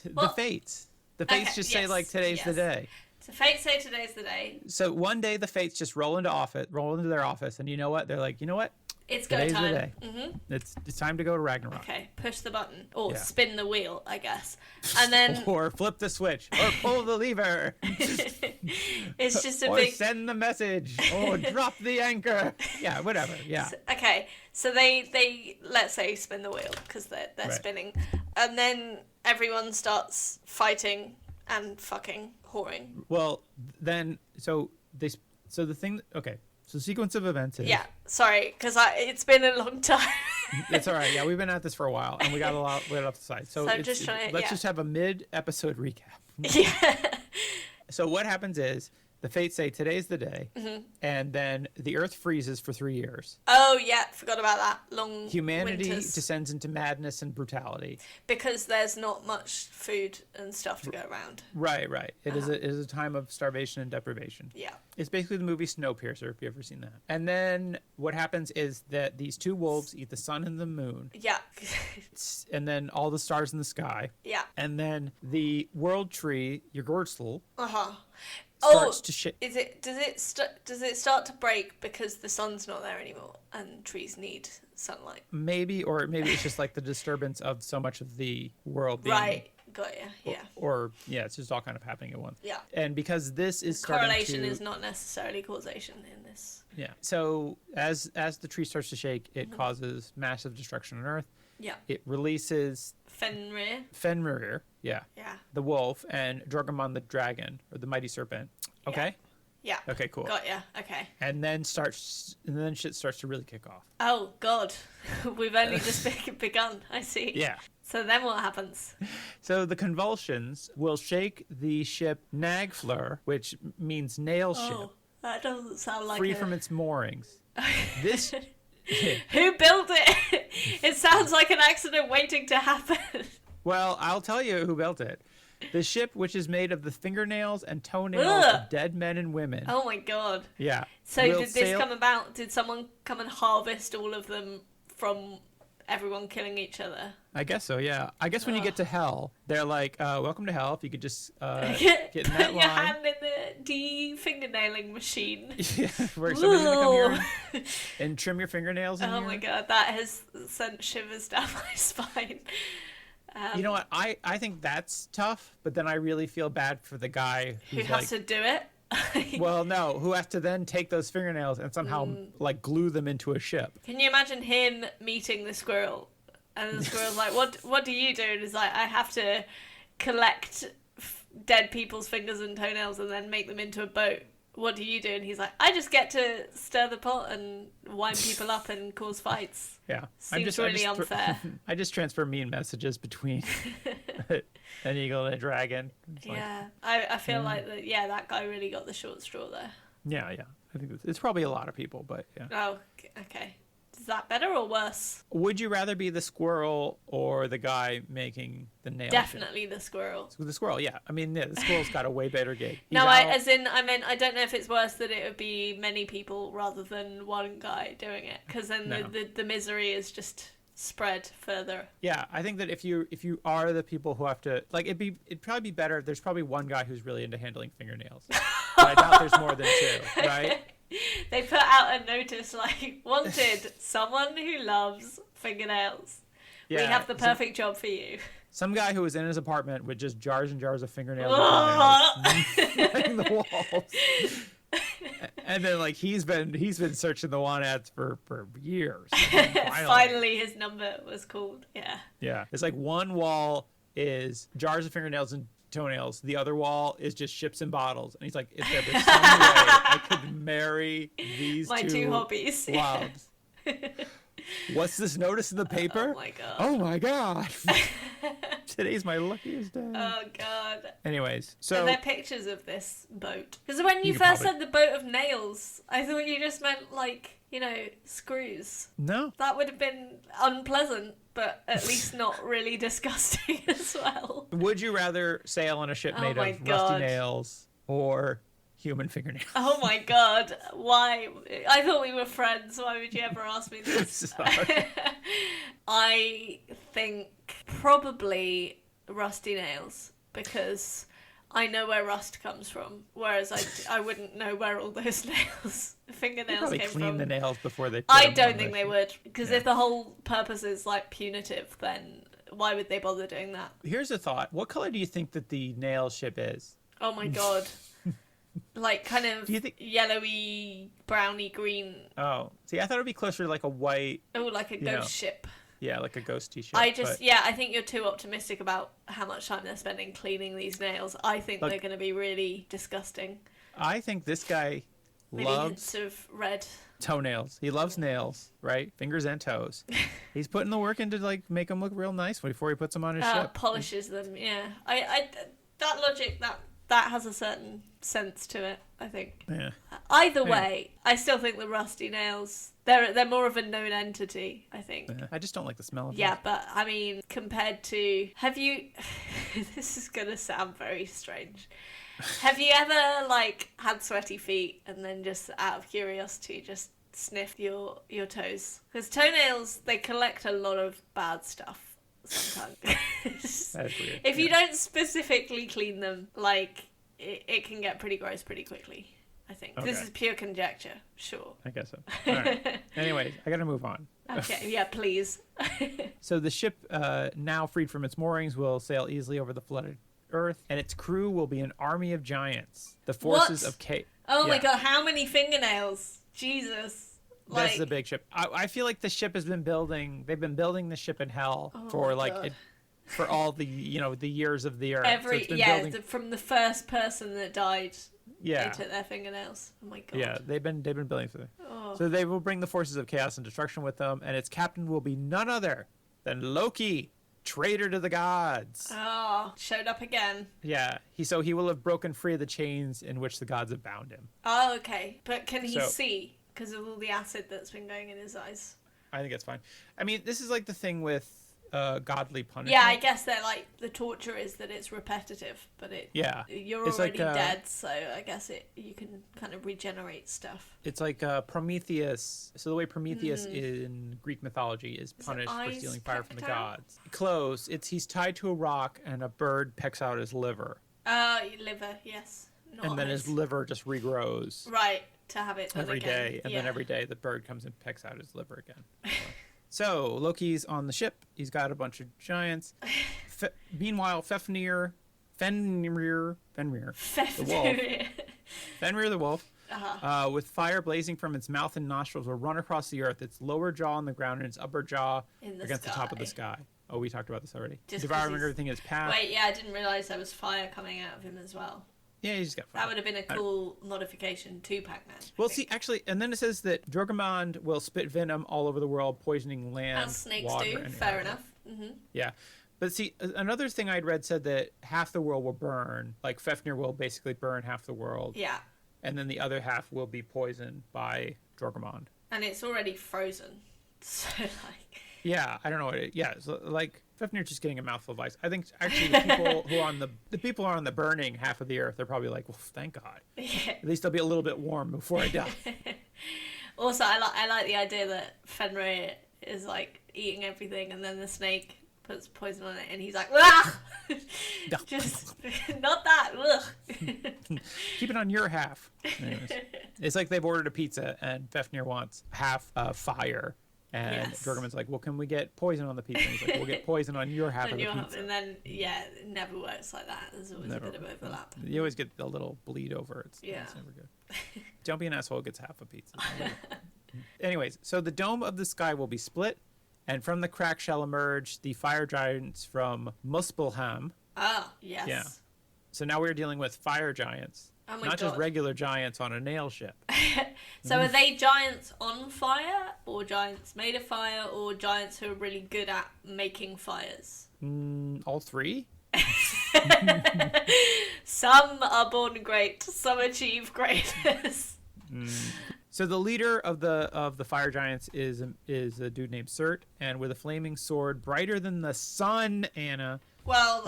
The fates. The fates say like today's the day. So fates say today's the day. So one day the fates just roll into their office, and you know what? They're like, you know what? It's go time. Today's the day. Mm-hmm. It's time to go to Ragnarok. Okay, push the button or spin the wheel, I guess, and then or flip the switch or pull the lever. It's just or send the message or drop the anchor. Yeah, whatever. Yeah. So they let's say spin the wheel because they're spinning, and then everyone starts fighting and fucking whoring. Well, then so the thing. Okay. So the sequence of events is... Yeah, sorry, because it's been a long time. It's all right. Yeah, we've been at this for a while, and we got a lot right off the side. So I'm just trying to... Let's just have a mid-episode recap. Yeah. So what happens is, the fates say today's the day, and then the earth freezes for 3 years. Oh, yeah, forgot about that. Long Humanity winters. descends into madness and brutality. Because there's not much food and stuff to go around. Right. It is a time of starvation and deprivation. Yeah. It's basically the movie Snowpiercer, if you've ever seen that. And then what happens is that these two wolves eat the sun and the moon. Yeah. And then all the stars in the sky. Yeah. And then the world tree, Yggdrasil, starts to shake. Does it start to break because the sun's not there anymore and trees need sunlight? Maybe it's just like the disturbance of so much of the world being... Right. Got ya. Yeah. Or it's just all kind of happening at once. Yeah. And because this is starting correlation is not necessarily causation in this. Yeah. So as the tree starts to shake, it causes massive destruction on Earth. Yeah. it releases Fenrir, Yeah. the wolf, and Drogamon the dragon, or the mighty serpent. Okay? Yeah. Okay, cool. Got ya. Okay. And then shit starts to really kick off. Oh, God. We've only just begun. I see. Yeah. So then what happens? So the convulsions will shake the ship Nagflur, which means nail ship, Oh, that doesn't sound like free from its moorings. This... Who built it? It sounds like an accident waiting to happen. Well, I'll tell you who built it. The ship, which is made of the fingernails and toenails Ugh. of dead men and women. Oh my God. Yeah. So will did this sail- come about? Did someone come and harvest all of them from everyone killing each other? I guess so, yeah. I guess when you get to hell, they're like, welcome to hell. If you could just get in Put that your line. hand in the de-fingernailing machine. Yeah, where somebody's going to come Whoa. here and trim your fingernails in Oh here. my God, that has sent shivers down my spine. You know what? I think that's tough, but then I really feel bad for the guy Who who's has to do it? well, no, who has to then take those fingernails and somehow like glue them into a ship. Can you imagine him meeting the squirrel? And the squirrel's like, what do you do? And he's like, I have to collect dead people's fingers and toenails and then make them into a boat. What do you do? And he's like, I just get to stir the pot and wind people up and cause fights. Yeah. Seems really unfair. I just transfer mean messages between an eagle and a dragon. It's like, Yeah. I feel like that guy really got the short straw there. yeah. I think it's probably a lot of people, but yeah. Oh, okay. Is that better or worse? Would you rather be the squirrel or the guy making the nail? Definitely the squirrel. The squirrel, yeah. I mean, yeah, the squirrel's got a way better gig. No, He's out- I meant, I don't know if it's worse that it would be many people rather than one guy doing it, because then No. the misery is just spread further. Yeah, I think that if you are the people who have to, like, it'd probably be better. There's probably one guy who's really into handling fingernails. But I doubt there's more than two, right? They put out a notice like, wanted, someone who loves fingernails. Yeah, We have the perfect job for you. some guy who was in his apartment with just jars and jars of fingernails lining the walls. And then like he's been searching the want ads for years. Finally his number was called. Yeah. It's like one wall is jars of fingernails and toenails. The other wall is just ships and bottles. And he's like, is there some way I could marry these My two hobbies. loves? What's this notice in the paper? Oh my God. Oh my God. Today's my luckiest day. Oh God. Anyways, Are so there pictures of this boat? Because when you could first probably- said the boat of nails, I thought you just meant like, screws. no. That would have been unpleasant, but at least not really disgusting as well. Would you rather sail on a ship Oh made my of God. rusty nails or human fingernails? Oh my God. Why? I thought we were friends. Why would you ever ask me this? Sorry. I think probably rusty nails, because I know where rust comes from, whereas I wouldn't know where all those They fingernails probably came clean from. the nails before they. I put them don't on think the they ship. would, because Yeah. if the whole purpose is like punitive, then why would they bother doing that? Here's a thought: what color do you think that the nail ship is? Oh my God. Like kind of Do you think- yellowy, browny green. Oh, see, I thought it'd be closer to like a white, Oh, like a You know, ghost ship. yeah, like a ghosty ship. I just, but- yeah, I think you're too optimistic about how much time they're spending cleaning these nails. I think Look- they're going to be really disgusting. I think this guy Maybe loves hints of red. toenails. He loves nails, right? Fingers and toes. He's putting the work into like make them look real nice before he puts them on his ship. Polishes them, yeah. I that logic, that has a certain sense to it, I think. Yeah. Either Yeah. way, I still think the rusty nails, they're more of a known entity, I think. Yeah. I just don't like the smell of Yeah, them. but I mean, compared to, have you, this is going to sound very strange. Have you ever like had sweaty feet and then just out of curiosity just sniffed your toes? Because toenails, they collect a lot of bad stuff sometimes. That's weird. If you don't specifically clean them, like it can get pretty gross pretty quickly, I think. This Okay. is pure conjecture, sure. I guess so. All right. Anyways, I gotta move on. Okay, yeah, please. So the ship, now freed from its moorings, will sail easily over the flooded earth, and its crew will be an army of giants. The forces What? of Kate. Oh my Yeah. God, how many fingernails? Jesus. Like, This is a big ship. I feel like the ship has been building. They've been building the ship in hell for like God. for all the the years of the earth. From the first person that died, Yeah. they took their fingernails. Oh my God. Yeah, they've been building for them. Oh. So they will bring the forces of chaos and destruction with them, and its captain will be none other than Loki, traitor to the gods. Oh, showed up again. Yeah, he will have broken free of the chains in which the gods have bound him. Oh, okay. But can he So- see because of all the acid that's been going in his eyes? I think it's fine. I mean, this is like the thing with godly punishment. Yeah, I guess they're like the torture is that it's repetitive, but you're It's already like, dead, so I guess you can kind of regenerate stuff. It's like Prometheus. So the way Prometheus in Greek mythology is punished for eyes stealing fire from the pecked out? gods. Close. He's tied to a rock and a bird pecks out his liver, Liver, yes. Not and then eyes. his liver just regrows Right, to have it done every again. day, and then every day the bird comes and pecks out his liver again. So Loki's on the ship. He's got a bunch of giants. Meanwhile, Fenrir, the wolf, Fenrir the wolf, with fire blazing from its mouth and nostrils, will run across the earth. Its lower jaw on the ground and its upper jaw against the top of the sky. Oh, we talked about this already. Devouring everything in its path. Wait, yeah, I didn't realise there was fire coming out of him as well. Yeah, he's got fire. That would have been a cool modification to Pac-Man. Well, see, actually, and then it says that Drogamond will spit venom all over the world, poisoning land, As snakes water, do, and fair air. enough. Mm-hmm. Yeah. But see, another thing I'd read said that half the world will burn. Like, Fafnir will basically burn half the world. Yeah. And then the other half will be poisoned by Drogamond. And it's already frozen. So, like... Yeah, I don't know what it... Yeah, so, like, Fafnir's just getting a mouthful of ice. I think, actually, the people who are on the people who are on the burning half of the earth, they're probably like, well, thank God. Yeah. At least I'll be a little bit warm before I die. Also, I like the idea that Fenrir is, like, eating everything, and then the snake puts poison on it, and he's like, ugh! Just, not that, ugh! Keep it on your half. Anyways, it's like they've ordered a pizza, and Fafnir wants half fire. And Yes. Drogamond's like, well, can we get poison on the pizza? And he's like, we'll get poison on your half of the pizza. And then, yeah, it never works like that. There's always a bit of overlap. You always get a little bleed over. It's never good. Don't be an asshole who gets half a pizza. Anyways, so the dome of the sky will be split, and from the crack shall emerge the fire giants from Muspelheim. Ah, yes. Yeah. So now we're dealing with fire giants. Oh my Not just God. regular giants on a nail ship. So are they giants on fire, or giants made of fire, or giants who are really good at making fires? All three? Some are born great, some achieve greatness. So the leader of the fire giants is a dude named Surt, and with a flaming sword brighter than the sun, Anna. Well,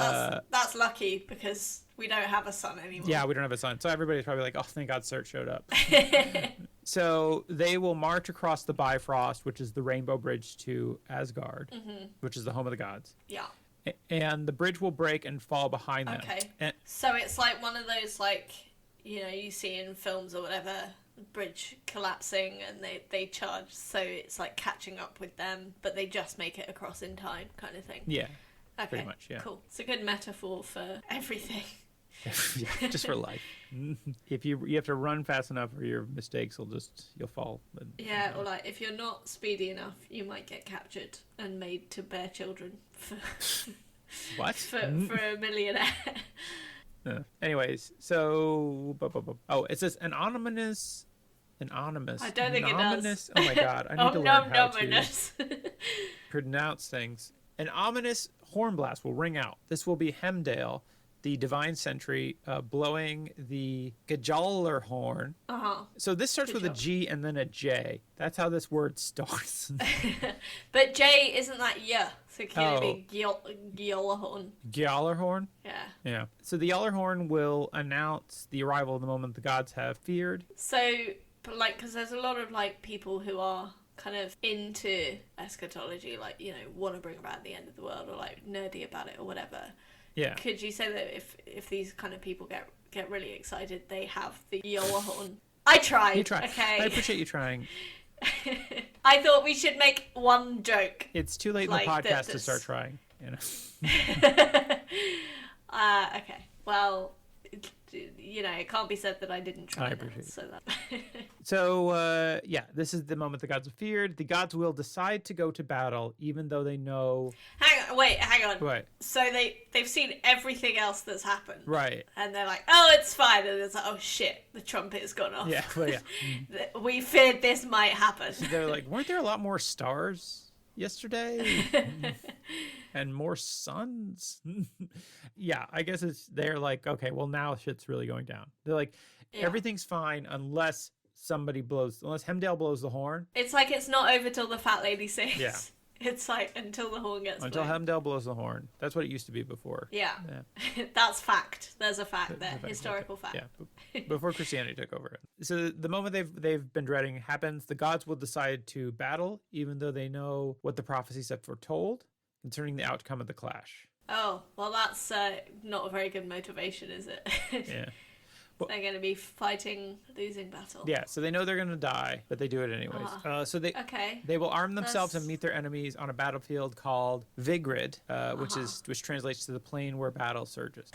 that's lucky because we don't have a sun anymore. Yeah, we don't have a sun. So everybody's probably like, oh, thank God Surt showed up. So they will march across the Bifrost, which is the rainbow bridge to Asgard, which is the home of the gods. Yeah. And the bridge will break and fall behind them. Okay. And, So it's like one of those, like, you know, you see in films or whatever, bridge collapsing and they charge, so it's like catching up with them, but they just make it across in time kind of thing. yeah. Okay, pretty much, yeah. Cool. It's a good metaphor for everything. Yeah, just for life. If you have to run fast enough, or your mistakes you'll fall. Yeah, or like if you're not speedy enough, you might get captured and made to bear children for What? for a millionaire. Anyways, so it says anonymous. I don't think it does. Oh my God, I need to learn how to Ominous. pronounce things. An ominous horn blast will ring out. This will be Hemdale, the divine sentry, blowing the Gajaller horn. Uh-huh. So this starts Good with job. a G and then a J. That's how this word starts. But J isn't that yeah? So can it be Gjallarhorn? Gjallarhorn? Yeah. Yeah. So the Gjallarhorn will announce the arrival of the moment the gods have feared. So, but like, because there's a lot of like people who are kind of into eschatology, like, you know, want to bring about the end of the world, or like nerdy about it or whatever. Yeah. Could you say that if these kind of people get really excited, they have the Gjallarhorn? I tried. You try. Okay. I appreciate you trying. I thought we should make one joke. It's too late in Like the podcast to this. start trying. You know. Okay. Well, you know, it can't be said that I didn't try. I appreciate it. So that. So, this is the moment the gods are feared. The gods will decide to go to battle, even though they know... Hang on. What? So they've seen everything else that's happened. Right. And they're like, oh, it's fine. And it's like, oh, shit, the trumpet's gone off. Yeah, well, yeah. We feared this might happen. They're like, weren't there a lot more stars yesterday? And more suns? Yeah, I guess they're like, okay, well, now shit's really going down. They're like, everything's fine unless Hemdale blows the horn. It's like it's not over till the fat lady sings. Yeah. It's like until the horn gets Until blown. Hemdale blows the horn. That's what it used to be before. Yeah. That's fact. There's a fact there. Historical fact. Yeah. Before Christianity took over. So the moment they've been dreading happens, the gods will decide to battle, even though they know what the prophecies have foretold concerning the outcome of the clash. Oh, well, that's not a very good motivation, is it? Yeah. Well, they're going to be fighting a losing battle. Yeah, so they know they're going to die, but they do it anyways. So they will arm themselves and meet their enemies on a battlefield called Vigrid, which translates to the plain where battle surges.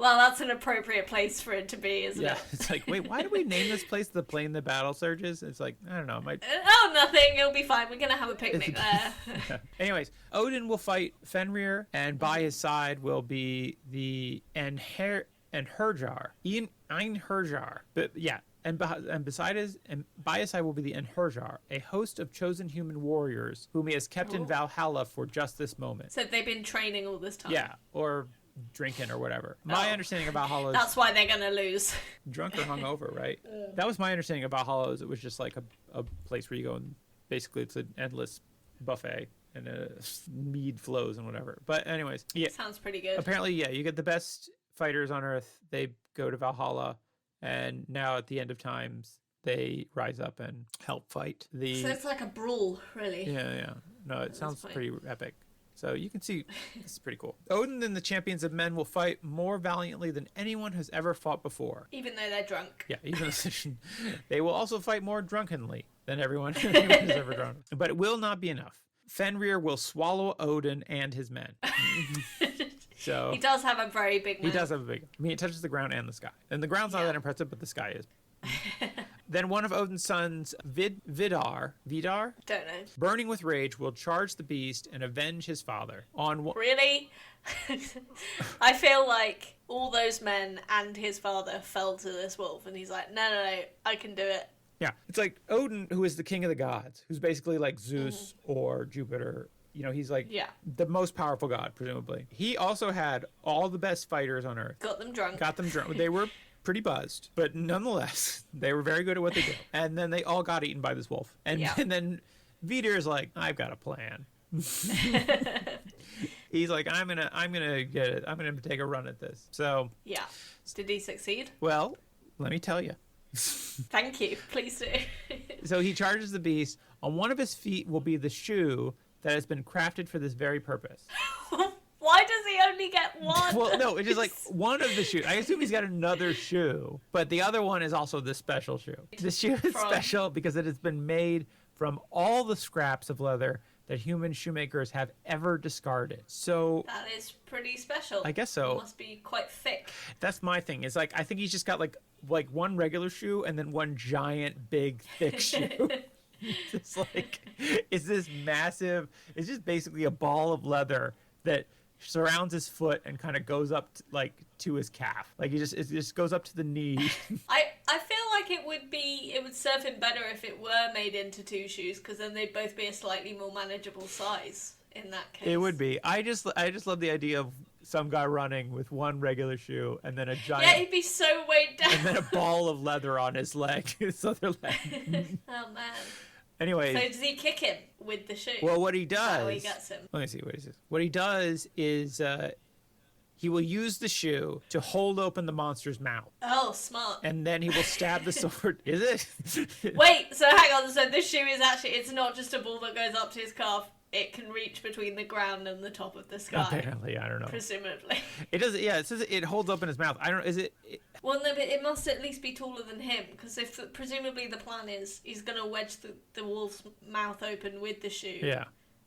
Well, that's an appropriate place for it to be, isn't it? Yeah, it's like, wait, why do we name this place the plain the battle surges? It's like, I don't know. Oh, nothing. It'll be fine. We're going to have a picnic there. Yeah. Anyways, Odin will fight Fenrir, and by his side will be the Einherjar, but yeah, and by his side will be the Einherjar, a host of chosen human warriors whom he has kept in Valhalla for just this moment. So they've been training all this time. Yeah, or drinking or whatever. My understanding of Valhalla is that's why they're gonna lose. Drunk or hungover, right? That was my understanding of Valhalla. Is it was just like a place where you go and basically it's an endless buffet. And mead flows and whatever. But anyways, yeah. Sounds pretty good. Apparently, yeah, you get the best fighters on Earth. They go to Valhalla, and now at the end of times, they rise up and help fight. So it's like a brawl, really. Yeah. No, it sounds pretty epic. So you can see this is pretty cool. Odin and the champions of men will fight more valiantly than anyone has ever fought before. Even though they're drunk. Yeah, they will also fight more drunkenly than anyone has ever drunk. But it will not be enough. Fenrir will swallow Odin and his men. So he does have a very big mouth. He does have a big... I mean, it touches the ground and the sky. And the ground's not that impressive, but the sky is. Then one of Odin's sons, Vidar, don't know, burning with rage, will charge the beast and avenge his father. Really? I feel like all those men and his father fell to this wolf, and he's like, no, I can do it. Yeah, it's like Odin, who is the king of the gods, who's basically like Zeus or Jupiter. You know, he's like the most powerful god, presumably. He also had all the best fighters on Earth. Got them drunk. They were pretty buzzed, but nonetheless, they were very good at what they did. And then they all got eaten by this wolf. And then Vidar's like, I've got a plan. He's like, I'm gonna get it. I'm gonna take a run at this. So yeah, did he succeed? Well, let me tell you. Thank you. Please do. So he charges the beast. On one of his feet will be the shoe that has been crafted for this very purpose. Why does he only get one? Well, no, it's just like one of the shoes. I assume he's got another shoe, but the other one is also the special shoe. The shoe is special because it has been made from all the scraps of leather that human shoemakers have ever discarded. So that is pretty special. I guess so. It must be quite thick. That's my thing. It's like I think he's just got like one regular shoe and then one giant big thick shoe. It's like it's this massive. It's just basically a ball of leather that surrounds his foot and kind of goes up to his calf. Like it just goes up to the knee. I feel like it would serve him better if it were made into two shoes, because then they'd both be a slightly more manageable size in that case. It would be. I just love the idea of some guy running with one regular shoe and then a giant... Yeah, he'd be so weighed down. And then a ball of leather on his leg, his other leg. Oh, man. Anyway. So does he kick him with the shoe? Well, what he does... That's how he gets him. Let me see what he says. What he does is he will use the shoe to hold open the monster's mouth. Oh, smart. And then he will stab the sword. Is it? Wait, so hang on. So this shoe is actually... It's not just a ball that goes up to his calf. It can reach between the ground and the top of the sky. Apparently, I don't know. Presumably. It does. Yeah, it says it holds up in his mouth. I don't. Is it? Well, no, but it must at least be taller than him, because if presumably the plan is he's gonna wedge the wolf's mouth open with the shoe. Yeah.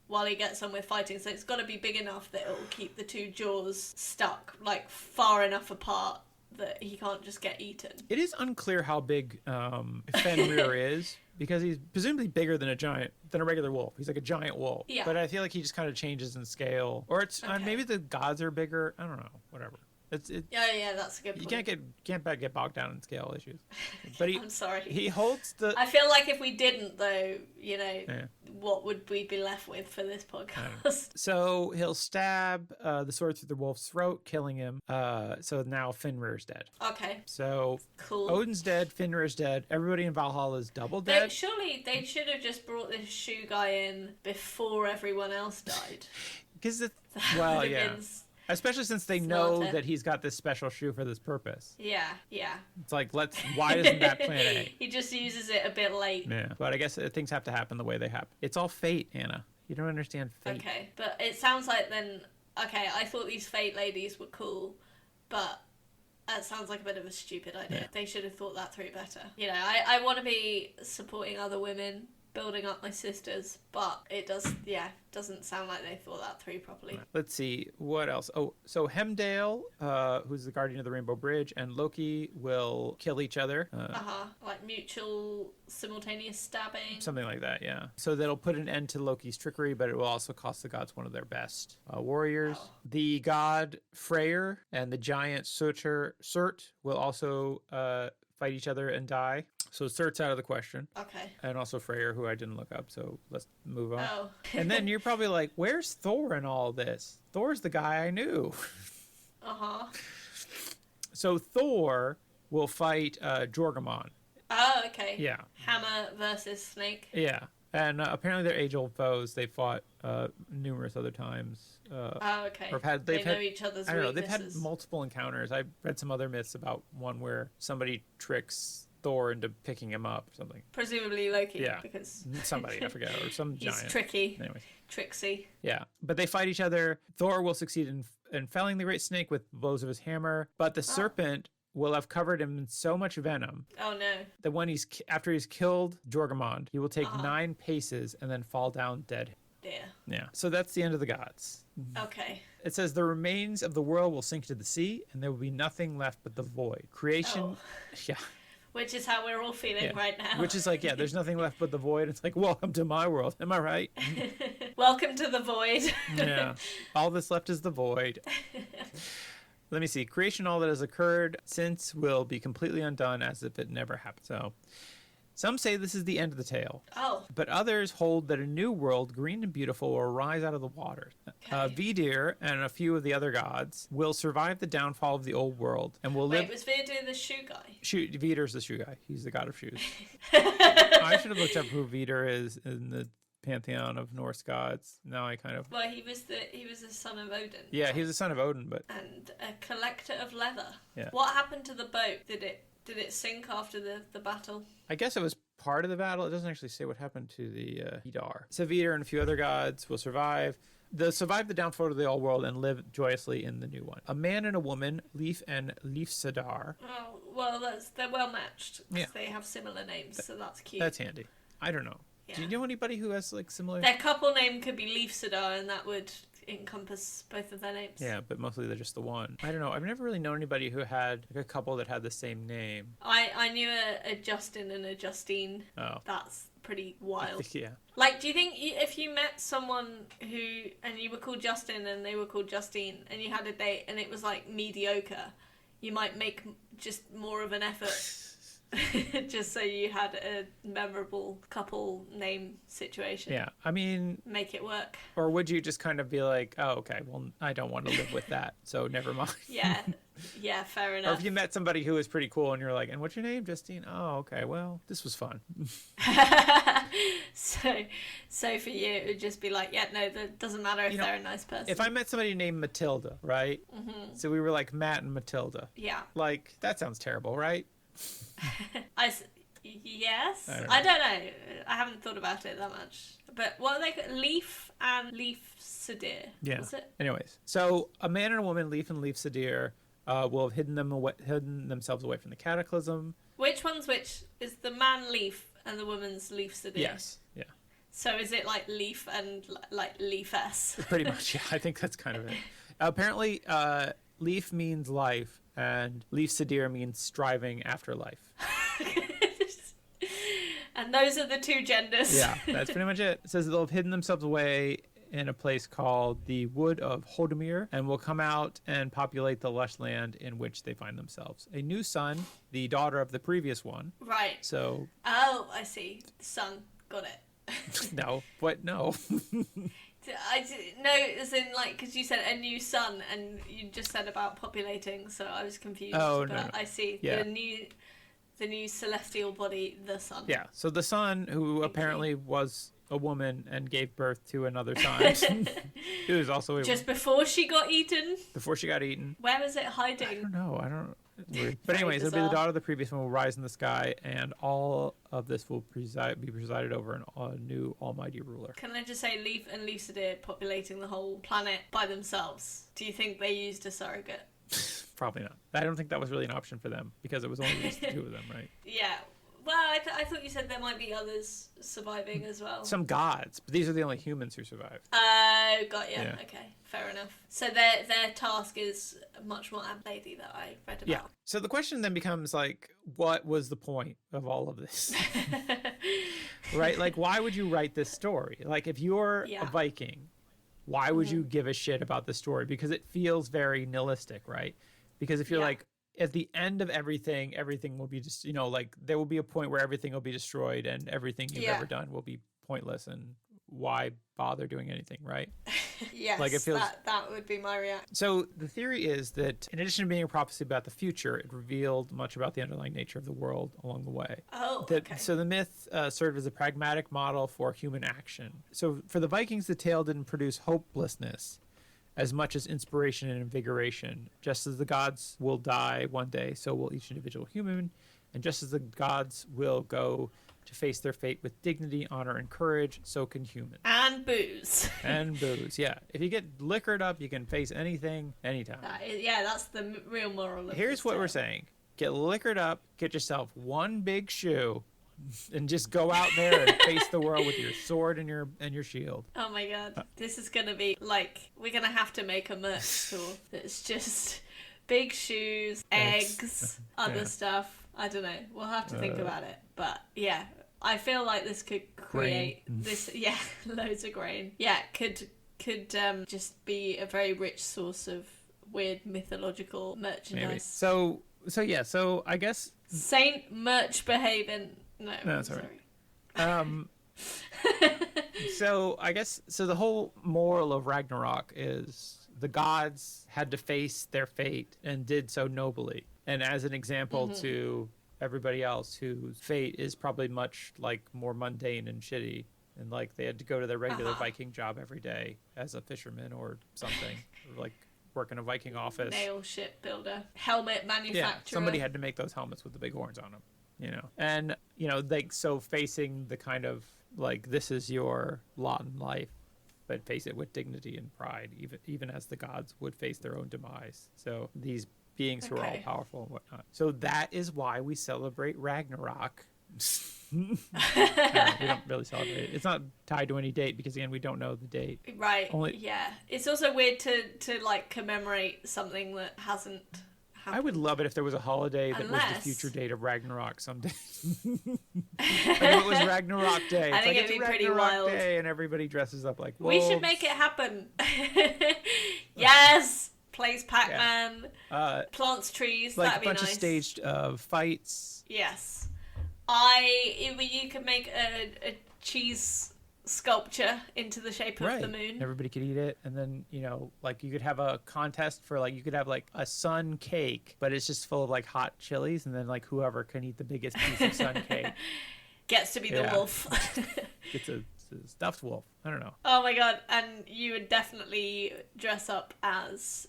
While he gets on with fighting, so it's got to be big enough that it'll keep the two jaws stuck, like far enough apart that he can't just get eaten. It is unclear how big Fenrir is, because he's presumably bigger than a regular wolf. He's like a giant wolf. Yeah. But I feel like he just kind of changes in scale. Or it's Okay. maybe the gods are bigger. I don't know. Whatever. Yeah, that's a good point. You can't get bogged down in scale issues. But I'm sorry. he holds the. I feel like if we didn't, though, what would we be left with for this podcast? So he'll stab the sword through the wolf's throat, killing him. So now Fenrir's dead. Okay, So cool. Odin's dead, Fenrir's dead. Everybody in Valhalla is double dead. Surely they should have just brought this shoe guy in before everyone else died. Because Would have been especially since they know smarter. that he's got this special shoe for this purpose. Yeah. It's like, why isn't that plan A? He just uses it a bit late. Yeah. But I guess things have to happen the way they happen. It's all fate, Anna. You don't understand fate. Okay, but it sounds like then... Okay, I thought these fate ladies were cool, but that sounds like a bit of a stupid idea. Yeah. They should have thought that through better. I want to be supporting other women, building up my sisters, but it doesn't sound like they thought that through properly. Let's see, what else? Oh, so Hemdale, who's the guardian of the Rainbow Bridge, and Loki will kill each other. Like mutual simultaneous stabbing. Something like that, yeah. So that'll put an end to Loki's trickery, but it will also cost the gods one of their best warriors. Oh. The god Freyr and the giant Surt will also fight each other and die. So Surt's out of the question. Okay. And also Freyr, who I didn't look up, so let's move on. Oh. And then you're probably like, where's Thor in all this? Thor's the guy I knew. Uh-huh. So Thor will fight Jorgamon. Oh, okay. Yeah. Hammer versus snake. Yeah. And apparently they're age-old foes. They fought numerous other times. Oh, okay. Or They know each other's I don't know. weaknesses. They've had multiple encounters. I read some other myths about one where somebody tricks Thor into picking him up or something. Presumably Loki. Yeah. Because Somebody, I forget, or some he's giant. tricky. Anyways. Tricksy. Yeah. But they fight each other. Thor will succeed in felling the great snake with blows of his hammer, but the serpent will have covered him in so much venom Oh, no. that when after he's killed Jorgamon, he will take 9 paces and then fall down dead. Dear. Yeah. So that's the end of the gods. Okay. It says the remains of the world will sink to the sea, and there will be nothing left but the void. Creation, Oh. yeah. Which is how we're all feeling right now. Which is like, yeah, there's nothing left but the void. It's like, welcome to my world. Am I right? Welcome to the void. Yeah. All that's left is the void. Let me see. Creation, all that has occurred since will be completely undone as if it never happened. So, some say this is the end of the tale. Oh. But others hold that a new world, green and beautiful, will rise out of the water. Okay. Vidir and a few of the other gods will survive the downfall of the old world and will live... Wait, was Vidir the shoe guy? Vidir's the shoe guy. He's the god of shoes. I should have looked up who Vidir is in the pantheon of Norse gods. Now I kind of... Well, he was the son of Odin. Yeah, he's the son of Odin, but... And a collector of leather. Yeah. What happened to the boat? Did it sink after the battle? I guess it was part of the battle. It doesn't actually say what happened to the Vidar. So Vidir and a few other gods will survive. They'll survive the downfall of the old world and live joyously in the new one. A man and a woman, Leif and Leifsadar. Oh, well, they're well matched. Yeah. They have similar names, so that's cute. That's handy. I don't know. Yeah. Do you know anybody who has like similar... Their couple name could be Leifsadar, and that would encompass both of their names. Yeah, but mostly they're just the one. I don't know. I've never really known anybody who had like a couple that had the same name. I knew a Justin and a Justine. Oh. That's pretty wild. Yeah. Like, do you think if you met someone and you were called Justin and they were called Justine and you had a date and it was like mediocre, you might make just more of an effort just so you had a memorable couple name situation? Yeah. I mean... Make it work. Or would you just kind of be like, oh, okay, well, I don't want to live with that, so never mind. Yeah. Yeah, fair Or enough. if you met somebody who was pretty cool and you're like, and what's your name, Justine? Oh, okay, well, this was fun. So for you, it would just be like, yeah, no, that doesn't matter if they're a nice person. If I met somebody named Matilda, right? Mm-hmm. So we were like Matt and Matilda. Yeah. Like, that sounds terrible, right? Yes. I don't know. I haven't thought about it that much. But what are they called? Leif and Leifsadir. Yeah. Was it? Anyways, so a man and a woman, Leif and Leifsadir, will have hidden themselves away from the cataclysm. Which one's which? Is the man Leif and the woman's Leifsadir? Yes. Yeah. So is it like Leif and like Leifess? Pretty much, yeah. I think that's kind of it. Apparently, Leif means life, and Leif Sadir means striving after life. And those are the two genders. Yeah, that's pretty much it. It says they'll have hidden themselves away in a place called the Wood of Hodemir and will come out and populate the lush land in which they find themselves. A new son, the daughter of the previous one. Right. So. Oh, I see. Son. Got it. No, what? No. No, as in, like, because you said a new son, and you just said about populating, so I was confused. Oh, but no. I see. Yeah. The new celestial body, the sun. Yeah, so the son, who apparently was a woman and gave birth to another son, who was also a Just before she got eaten? Before she got eaten. Where was it hiding? I don't know. Weird. But anyways, it'll be the daughter of the previous one will rise in the sky, and all of this will be presided over a new almighty ruler. Can I just say Leif and Leif Sadir populating the whole planet by themselves? Do you think they used a surrogate? Probably not. I don't think that was really an option for them, because it was only just the two of them, right? Yeah. Well, I thought you said there might be others surviving as well. Some gods, but these are the only humans who survived. Oh, got you. Yeah. Okay, fair enough. So their task is much more lady that I read about. Yeah. So the question then becomes, like, what was the point of all of this? Right? Like, why would you write this story? Like, if you're a Viking, why would you give a shit about the story? Because it feels very nihilistic, right? Because if you're like, at the end of everything will be just, like, there will be a point where everything will be destroyed and everything you've ever done will be pointless, and why bother doing anything, right? Yes, like it feels... that would be my reaction. So the theory is that in addition to being a prophecy about the future, it revealed much about the underlying nature of the world along the way. Oh, okay. So the myth served as a pragmatic model for human action. So for the Vikings, the tale didn't produce hopelessness as much as inspiration and invigoration. Just as the gods will die one day, so will each individual human. And just as the gods will go to face their fate with dignity, honor, and courage, so can humans. And booze. And booze, yeah. If you get liquored up, you can face anything, anytime. That's the real moral of Here's what we're saying. Get liquored up, get yourself one big shoe, and just go out there and face the world with your sword and your shield. Oh my god. This is going to be, like, we're going to have to make a merch store that's just big shoes, eggs, other stuff. I don't know. We'll have to think about it. But, yeah. I feel like this could create this, loads of grain. Yeah, could just be a very rich source of weird mythological merchandise. Maybe. So I guess Saint Mythbehavin. No, that's all right. So I guess the whole moral of Ragnarok is the gods had to face their fate and did so nobly, and as an example to everybody else whose fate is probably much like more mundane and shitty, and like they had to go to their regular Viking job every day as a fisherman or something, or like work in a Viking office, nail shipbuilder, helmet manufacturer. Yeah, somebody had to make those helmets with the big horns on them, and like, so facing the kind of like, this is your lot in life, but face it with dignity and pride, even as the gods would face their own demise. So these beings who are all powerful and whatnot. So that is why we celebrate Ragnarok. We don't really celebrate it. It's not tied to any date because, again, we don't know the date. Right. Yeah. It's also weird to like commemorate something that hasn't happened. I would love it if there was a holiday that was the future date of Ragnarok someday. Like, it was Ragnarok Day. I think it'd be pretty wild. Day, and everybody dresses up like wolves. We should make it happen. Yes. Plays Pac-Man. Plants trees. Like that'd be a bunch nice. of staged fights. Yes. You could make a cheese sculpture into the shape of the moon. Everybody could eat it, and then like you could have a contest for like, you could have like a sun cake, but it's just full of like hot chilies, and then like whoever can eat the biggest piece of sun cake gets to be the wolf. It's a stuffed wolf. I don't know. Oh my god! And you would definitely dress up as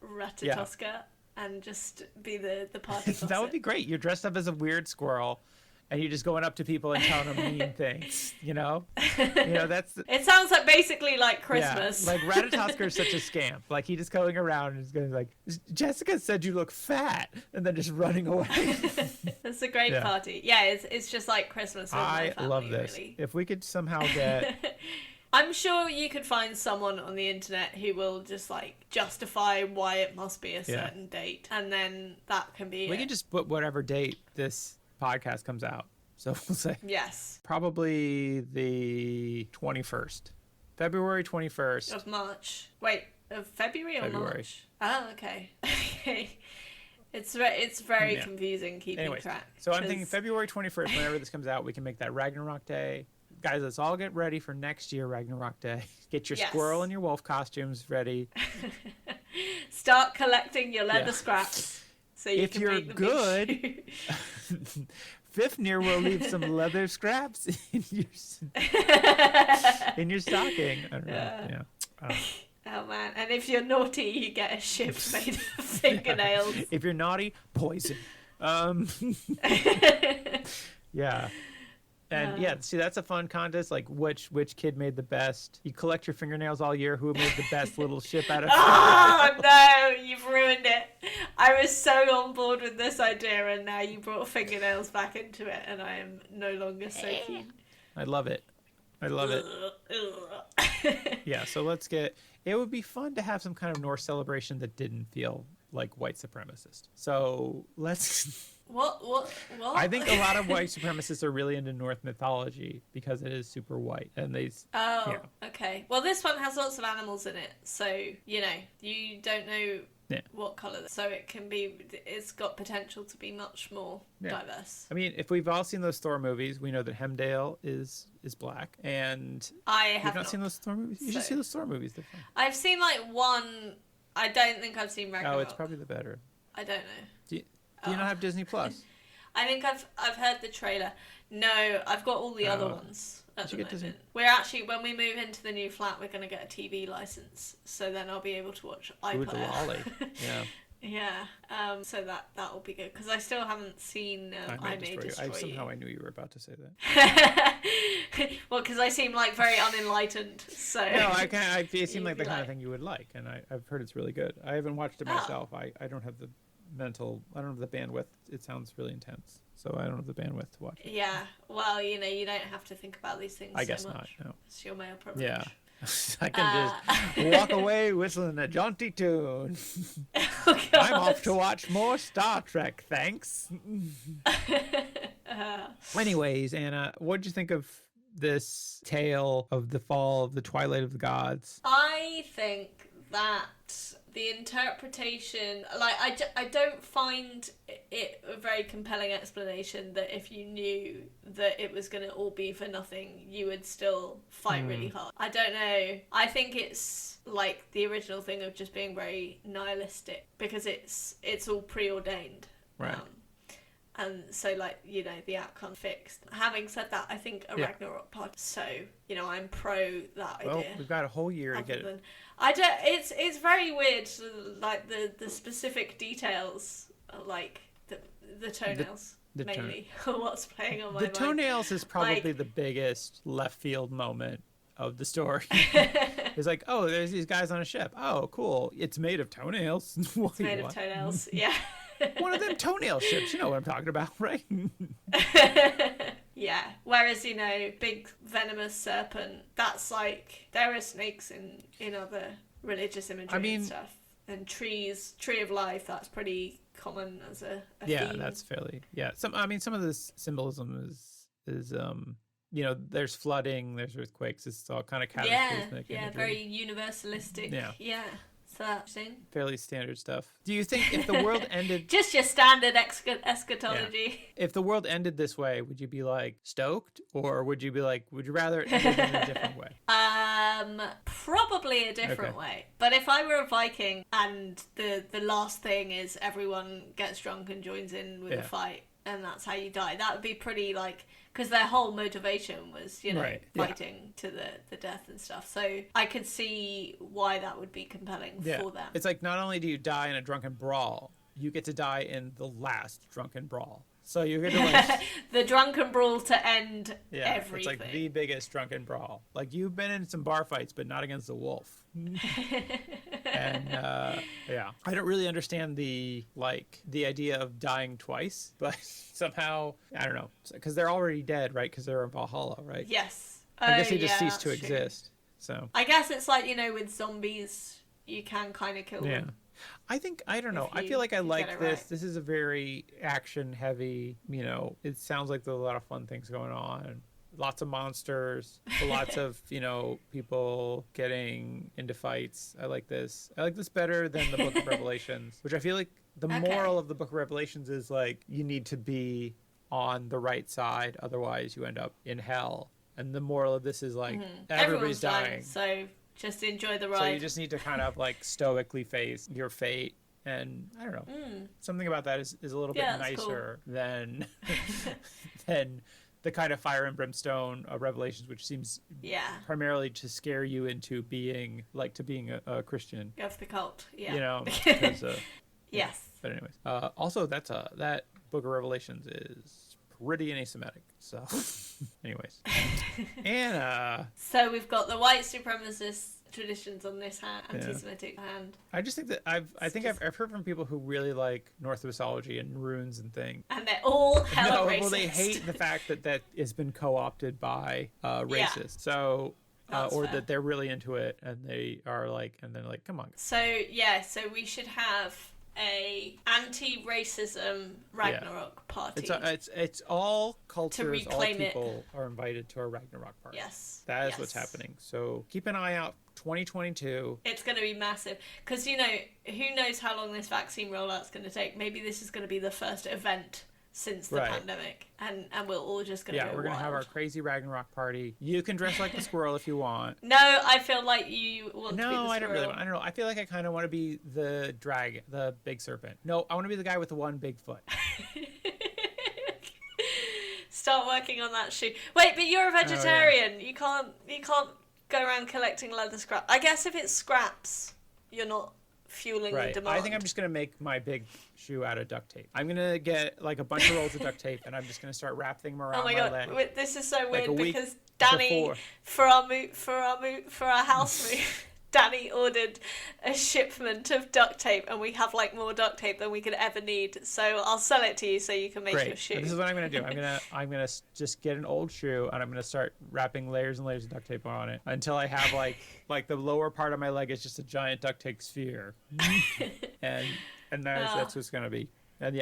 Ratatoska and just be the party gossip. That would be great. You're dressed up as a weird squirrel, and you're just going up to people and telling them mean things. That's. It sounds like basically like Christmas. Yeah, like Ratatoska is such a scamp. Like, he just going around and is going like, Jessica said you look fat, and then just running away. It's a great party. Yeah, it's just like Christmas with my family, love this. really. If we could somehow get I'm sure you could find someone on the internet who will just like justify why it must be a certain date, and then that can be We it. can just put whatever date this podcast comes out. So we'll say Yes. probably the 21st. February 21st. Of March. Wait, of February or February. March? Oh, okay. Okay. It's very confusing keeping track. So I'm thinking February 21st, whenever this comes out, we can make that Ragnarok Day. Guys, let's all get ready for next year Ragnarok Day. Get your squirrel and your wolf costumes ready. Start collecting your leather scraps so you if can you're make the good, big Fifnir will leave some leather scraps in your stocking. I don't know. Yeah. Oh man! And if you're naughty, you get a ship made of fingernails. If you're naughty, poison. Yeah. And see, that's a fun contest. Like, which kid made the best? You collect your fingernails all year. Who made the best little ship out of? Oh no! You've ruined it. I was so on board with this idea, and now you brought fingernails back into it, and I am no longer so keen. I love it. Yeah. So let's get. It would be fun to have some kind of Norse celebration that didn't feel like white supremacist. So let's. What? I think a lot of white supremacists are really into Norse mythology because it is super white, and they. Okay. Well, this one has lots of animals in it, so you don't know what color. So it can be. It's got potential to be much more diverse. I mean, if we've all seen those Thor movies, we know that Hemdale is black, and I have not seen those Thor movies. You should see those Thor movies. They're fun. I've seen like one. I don't think I've seen Ragnarok. Oh, it's probably the better. I don't know. Do you not have Disney Plus? I think I've heard the trailer. No, I've got all the other ones at the moment. Disney? We're actually, when we move into the new flat, we're going to get a TV license, so then I'll be able to watch iPlayer. Ooh, lolly. Yeah. Yeah. So that will be good because I still haven't seen I May Destroy You. Somehow I knew you were about to say that. Well, because I seem like very unenlightened. So no, it seemed like the kind of thing you would like, and I've heard it's really good. I haven't watched it myself. I don't have the bandwidth. It sounds really intense, so I don't have the bandwidth to watch it. Yeah, well, you don't have to think about these things. I guess so much. not. No, it's your male privilege. Yeah, I can just walk away whistling a jaunty tune. Oh, I'm off to watch more Star Trek. Thanks. Anyways, Anna, what did you think of this tale of the fall of the Twilight of the Gods? I think that the interpretation, like, I don't find it a very compelling explanation that if you knew that it was going to all be for nothing, you would still fight really hard. I don't know. I think it's like the original thing of just being very nihilistic because it's all preordained. Right. And so, like, the outcome fixed. Having said that, I think a Ragnarok part. So, I'm pro that idea. Well, we've got a whole year to get it. I don't. It's very weird, like the specific details, like the toenails mainly. What's playing on my mind. The toenails is probably the biggest left field moment of the story. It's like, oh, there's these guys on a ship. Oh, cool. It's made of toenails. It's made of toenails. Yeah. One of them toenail ships, you know what I'm talking about, right? Yeah. Whereas, big venomous serpent, that's like, there are snakes in other religious imagery and stuff. And tree of life, that's pretty common as a theme. That's fairly, some of this symbolism is there's flooding, there's earthquakes, it's all kind of cataclysmic. Yeah, very universalistic. Yeah. So that's fairly standard stuff. Do you think if the world ended just your standard eschatology? If the world ended this way, would you be like stoked, or would you be like, would you rather it ended in a different way? Probably a different way. But if I were a Viking and the last thing is everyone gets drunk and joins in with a fight, and that's how you die, that would be pretty like. Because their whole motivation was, fighting to the death and stuff. So I could see why that would be compelling for them. It's like not only do you die in a drunken brawl, you get to die in the last drunken brawl. So you get to the drunken brawl to end everything. It's like the biggest drunken brawl. Like you've been in some bar fights, but not against a wolf. And I don't really understand the idea of dying twice, but somehow I don't know, because they're already dead, right? Because they're in Valhalla, right? Yes. I guess they just cease to exist. So I guess it's like, with zombies, you can kind of kill them. I don't know. I feel like I like this. This is a very action heavy, it sounds like there's a lot of fun things going on. Lots of monsters, lots of, people getting into fights. I like this. I like this better than the Book of Revelations, which I feel like the moral of the Book of Revelations is like you need to be on the right side, otherwise you end up in hell. And the moral of this is like everybody's dying. So just enjoy the ride. So you just need to kind of like stoically face your fate. And I don't know, something about that is a little bit nicer than than the kind of fire and brimstone of Revelations, which seems primarily to scare you into being a Christian. Of the cult, Because, yes. But anyways, also that Book of Revelations is pretty asymmetric. So, anyways, Anna. So we've got the white supremacist traditions on this hand, anti-Semitic hand. I just think that I've heard from people who really like Norse mythology and runes and things, and they're all hella racist. Well, they hate the fact that has been co-opted by racists. So. Or fair. That they're really into it and they are like, and they're like, come on. So we should have a anti-racism Ragnarok party. It's all cultures, all people are invited to a Ragnarok party. Yes. That is what's happening. So keep an eye out. 2022. It's going to be massive because who knows how long this vaccine rollout's going to take. Maybe this is going to be the first event since the pandemic, and we're all just going to go we're going to have our crazy Ragnarok party. You can dress like the squirrel if you want. No, I feel like you want to be the squirrel. No, I don't really want. I don't know. I feel like I kind of want to be the dragon, the big serpent. No, I want to be the guy with the one big foot. Start working on that shoe. Wait, but you're a vegetarian. Oh, yeah. You can't go around collecting leather scraps. I guess if it's scraps, you're not fueling the demand. I think I'm just going to make my big shoe out of duct tape. I'm going to get like a bunch of rolls of duct tape and I'm just going to start wrapping them around my leg. Wait, this is so weird because Danny, for our house move, Danny ordered a shipment of duct tape and we have like more duct tape than we could ever need. So I'll sell it to you so you can make your shoe. And this is what I'm going to do. I'm going to just get an old shoe and I'm going to start wrapping layers and layers of duct tape on it until I have like the lower part of my leg is just a giant duct tape sphere. and that's what it's going to be. And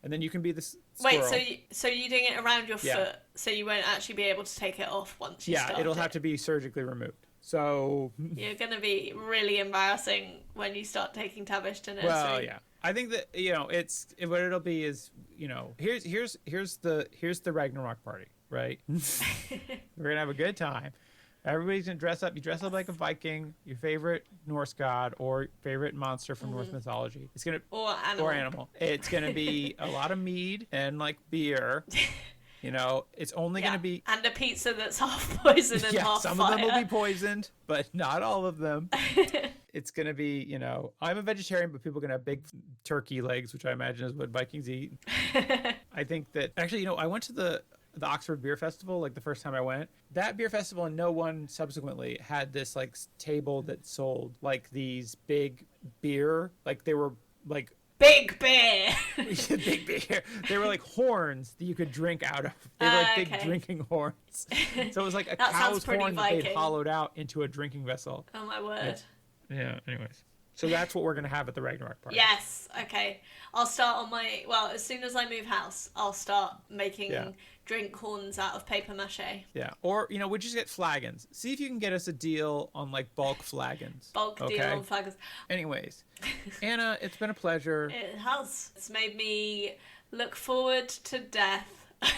and then you can be the squirrel. Wait, so you're doing it around your foot, so you won't actually be able to take it off once you start. Yeah, it'll have to be surgically removed. So you're going to be really embarrassing when you start taking Tavish to nursery. Well, yeah. I think that what it'll be is here's the Ragnarok party, right? We're gonna have a good time. Everybody's gonna dress up. You dress up like a Viking, your favorite Norse god or favorite monster from Norse mythology. It's gonna or animal. It's gonna be a lot of mead and like beer. It's only going to be... And a pizza that's half poison and half some fire. of them will be poisoned, but not all of them. It's going to be, I'm a vegetarian, but people are going to have big turkey legs, which I imagine is what Vikings eat. I think that... Actually, I went to the Oxford Beer Festival, like the first time I went. That beer festival, and no one subsequently had this, like, table that sold, like, these big beer. Like, they were, like... Big beer. Big beer. They were like horns that you could drink out of. They were like big drinking horns. So it was like a cow's horn that they'd hollowed out into a drinking vessel. Oh my word. Yeah, anyways. So that's what we're going to have at the Ragnarok party. Yes, okay. I'll start on as soon as I move house, I'll start making drink horns out of paper mache. Yeah, or, we just get flagons. See if you can get us a deal on, like, bulk flagons. Deal on flagons. Anyways, Anna, it's been a pleasure. It has. It's made me look forward to death.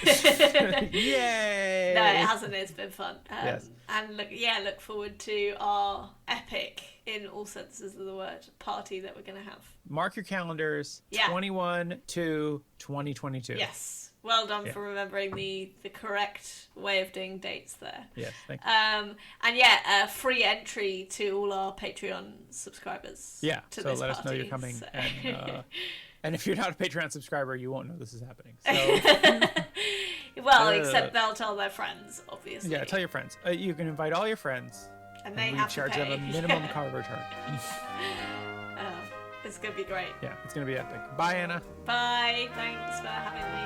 Yay! No, it hasn't. It's been fun. Yes. And look forward to our epic, in all senses of the word, party that we're going to have. Mark your calendars. 21/2/2022. Yes. Well done for remembering the correct way of doing dates there. Yes, thank you. And free entry to all our Patreon subscribers. Yeah, so let us know you're coming. So. And if you're not a Patreon subscriber, you won't know this is happening. So, except they'll tell their friends, obviously. Yeah, tell your friends. You can invite all your friends. And they have to pay. We charge them a minimum cover charge. It's going to be great. Yeah, it's going to be epic. Bye, Anna. Bye. Thanks for having me.